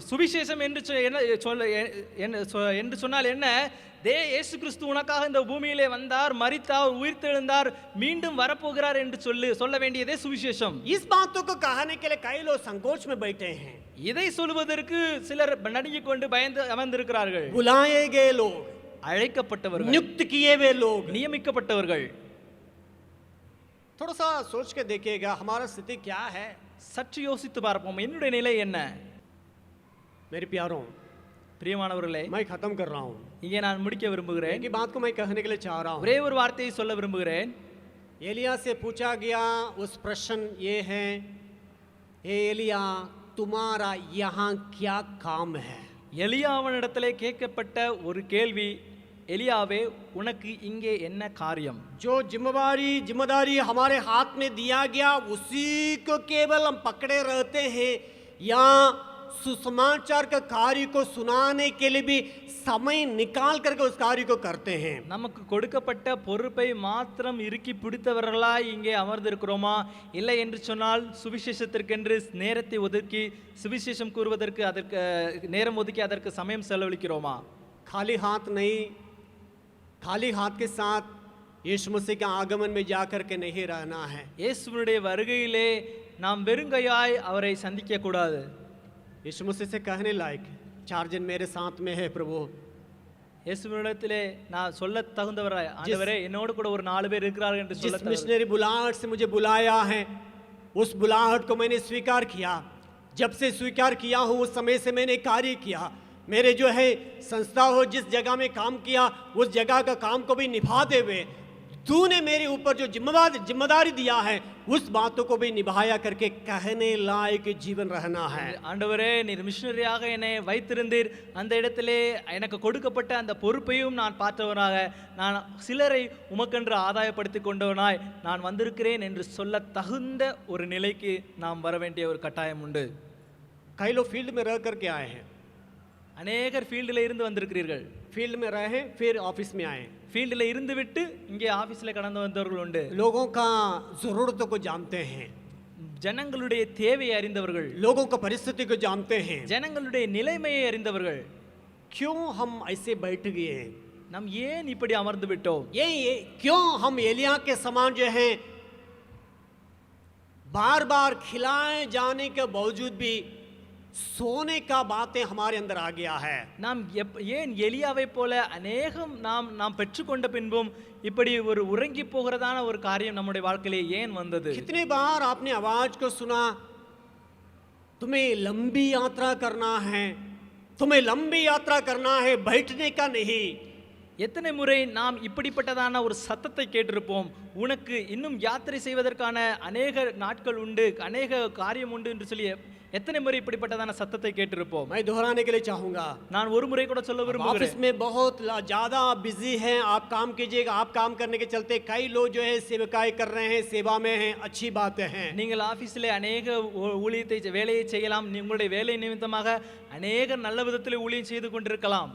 சுவிசேஷம் என்று சொன்னால் என்ன? இயேசு கிறிஸ்து உனக்காக இந்த பூமியிலே வந்தார், மரித்தார், உயிர்த்தெழுந்தார், மீண்டும் வரப்போகிறார் என்று சொல்ல வேண்டியதே சுவிசேஷம். इस बातों को कहने के लिए कई लोग संकोच में बैठे हैं। இதை சொல்வதற்கு சிலர் நடுங்கிக் கொண்டு பயந்து அமர்ந்திருக்கிறார்கள். बुलाए गए लोग, அழைக்கப்பட்டவர்கள், नियुक्त किए हुए लोग, நியமிக்கப்பட்டவர்கள். थोड़ा सा सोच के देखिएगा हमारा स्थिति क्या है। சற்று யோசித்து பார்ப்போம், என்னுடைய நிலை என்ன? मेरे प्यारों, பிரியமானவர்களே, मैं खत्म कर रहा हूँ। இங்கே நான் முடிக்க விரும்புகிறேன். एक ही बात को मैं कहने के लिए चाह रहा हूँ। ஒரே ஒரு வார்த்தையை சொல்ல விரும்புகிறேன். एलिया से पूछा गया उस प्रश्न ये है, एलिया तुम्हारा यहाँ क्या काम है? எலியாவினிடத்திலே கேட்கப்பட்ட ஒரு கேள்வி, எலியாவே உனக்கு இங்கே என்ன காரியம்? जो जिम्मेदारी हमारे हाथ में दिया गया उसी को केवल हम पकड़े रहते हैं, या सुसमाचार का कार्य को सुनाने के लिए भी समय निकाल करके उस कार्य को करते हैं? நமக்கு கொடுக்கப்பட்ட பொறுப்பை மாத்திரம் இறுக்கி பிடித்தவர்களாய் இங்கே அமர்ந்திருக்கிறோமா? இல்லை என்று சொன்னால் சுவிசேஷத்திற்கென்று நேரத்தை ஒதுக்கி சுவிசேஷம் கூறுவதற்கு அதற்கு நேரம் ஒதுக்கி அதற்கு சமயம் செலவழிக்கிறோமா? खाली हाथ नहीं, खाली हाथ के साथ यीशु मसीह के आगमन में जाकर के नहीं रहना है। இயேசுவினுடைய வருகையிலே நாம் வெறுங்கையாய் அவரை சந்திக்க கூடாது. यीशु मसीह से कहने लायक 4 जन मेरे साथ में है प्रभु। இயேசுவினிடத்திலே நான் சொல்ல தகுந்தவராய், ஆண்டவரே என்னோடு கூட ஒரு 4 பேர் இருக்கிறார்கள் என்று சொல்ல जिस मिशनरी बुलाहट से मुझे बुलाया है, उस बुलाहट को मैंने स्वीकार किया। जब से स्वीकार किया हूँ उस समय से मैंने कार्य किया। मेरे जो है संस्था हो जिस जगह में काम किया उस जगह का काम को भी निभाते हुए तूने मेरे ऊपर जो जिम्मेदारी दिया है उस बातों को भी निभाया करके कहने लायक जीवन रहना है। ஆண்டவரே நீர் மிஷனரியாக என்னை வைத்திருந்தீர், அந்த இடத்திலே எனக்கு கொடுக்கப்பட்ட அந்த பொறுப்பையும் நான் பார்த்தவனாக, நான் சிலரை உமக்கென்று ஆதாயப்படுத்தி கொண்டவனாய் நான் வந்திருக்கிறேன் என்று சொல்ல தகுந்த ஒரு நிலைக்கு நாம் வர வேண்டிய ஒரு கட்டாயம் உண்டு. कई लोग फील्ड में रह करके आए हैं, அநேகர் ஃபீல்டில் இருந்து வந்திருக்கிறீர்கள். फील्ड में रहे फिर ऑफिस में आए। ஃபீல்டில் இருந்து விட்டு இங்கே ஆஃபீஸில் கடந்து வந்தவர்கள் உண்டு. लोगों का जरूरतों को जानते हैं, ஜனங்களுடைய தேவையை அறிந்தவர்கள், लोगों का परिस्थिति को जानते हैं। ஜனங்களுடைய நிலைமையை அறிந்தவர்கள். क्यों हम ऐसे बैठ गए हैं? நாம் ஏன் இப்படி அமர்ந்து விட்டோம்? ये क्यों हम एलिया के समान जो है बार बार खिलाए जाने के बावजूद भी सोने का बातें हमारे अंदर आ गया है? நாம் ஏன் எலியாவை போல அநேகம் நாம் பெற்றுக்கொண்ட பின்பும் இப்படி ஒரு உறங்கி போகிறதான ஒரு காரியம் நம்முடைய வாழ்க்கையிலே ஏன் வந்தது? कितने बार आपने आवाज को सुना, तुम्हें लंबी यात्रा करना है, तुम्हें लंबी यात्रा करना है, बैठने का नहीं। எத்தனை முறை நாம் இப்படிப்பட்டதான ஒரு சத்தத்தை கேட்டிருப்போம், உனக்கு இன்னும் யாத்திரை செய்வதற்கான அநேக நாட்கள் உண்டு, அநேக காரியம் உண்டு என்று சொல்லி எத்தனை முறை இப்படிப்பட்டதான சத்தத்தை கேட்டிருப்போம்? मैं दोहराने के लिए चाहूंगा, நான் ஒரு முறை கூட சொல்ல ऑफिस விரும்புகிறேன். में बहुत ज्यादा बिजी हैं, आप काम कीजिएगा। आप काम करने के चलते कई लोग जो है सेवकाई कर रहे हैं, सेवा में हैं, अच्छी बातें हैं। நீங்கள் ஆபீஸிலே அநேக ஊழியத்தை வேலையை செய்யலாம், உங்களுடைய வேலை நிமித்தமாக அநேக நல்ல விதத்தில் ஊழியம் செய்து கொண்டிருக்கலாம்.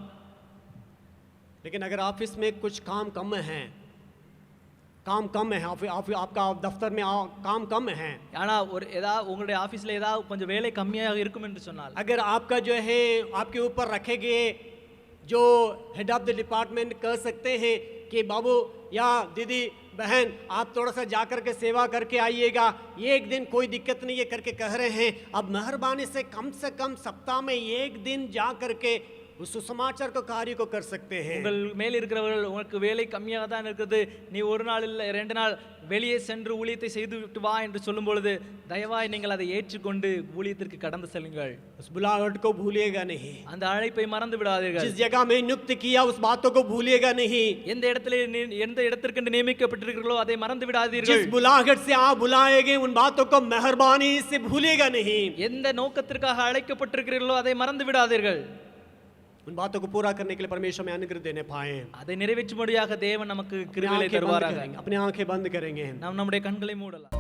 लेकिन अगर ऑफिस में कुछ काम कम है, आपका दफ्तर में काम कम है, ஆனா ஒரு ஏதாவது உங்களுடைய ஆபீஸ்ல ஏதாவது கொஞ்சம் வேலை கம்மியாக இருக்கும் என்று சொன்னால், अगर आपका जो है आपके ऊपर रखे गए जो हेड ऑफ द डिपार्टमेंट कह सकते हैं कि बाबू या दीदी बहन आप थोड़ा सा जा कर के सेवा करके आइएगा, एक दिन कोई दिक्कत नहीं है करके कह रहे हैं, अब मेहरबानी से कम सप्ताह में एक दिन जा करके उस सुसमाचार को कार्य को कर सकते हैं। உங்கள் மேல் இருக்கிறவர்கள் உங்களுக்கு வேலை கம்மியாக தான் இருக்குது, நீ ஒரு நாள் இல்லை 2 நாள் வெளியே சென்று ஊழியத்தை செய்து விட்டு வா என்று சொல்லும் பொழுது தயவாய் நீங்கள் அதை ஏற்றுக்கொண்டு ஊழியத்திற்கு கடந்து செல்லுங்கள். उस बुलाहट को भूलिएगा नहीं, அந்த அழைப்பை மறந்து விடாதீர்கள். जिस जगह में नियुक्त किया उस बातों को भूलिएगा नहीं, எந்த இடத்திற்கு நியமிக்கப்பட்டிருக்கிறீர்களோ அதை மறந்து விடாதீர்கள். जिस बुलाहट से आप बुलाए गए उन बातों को मेहरबानी से भूलिएगा नहीं, எந்த நோக்கத்திற்காக அழைக்கப்பட்டிருக்கிறீர்களோ அதை மறந்து விடாதீர்கள். उन बातों को पूरा करने के लिए परमेश्वर में अनुग्रह देने पाए। அதை நிறைவேற்றும்படியாக தேவன் நமக்கு अपनी கிருபையை आंखें बंद தருவாராக. करेंगे, अपनी आंखें बंद करेंगे। நாம் நம்முடைய கண்களை மூடலாம்.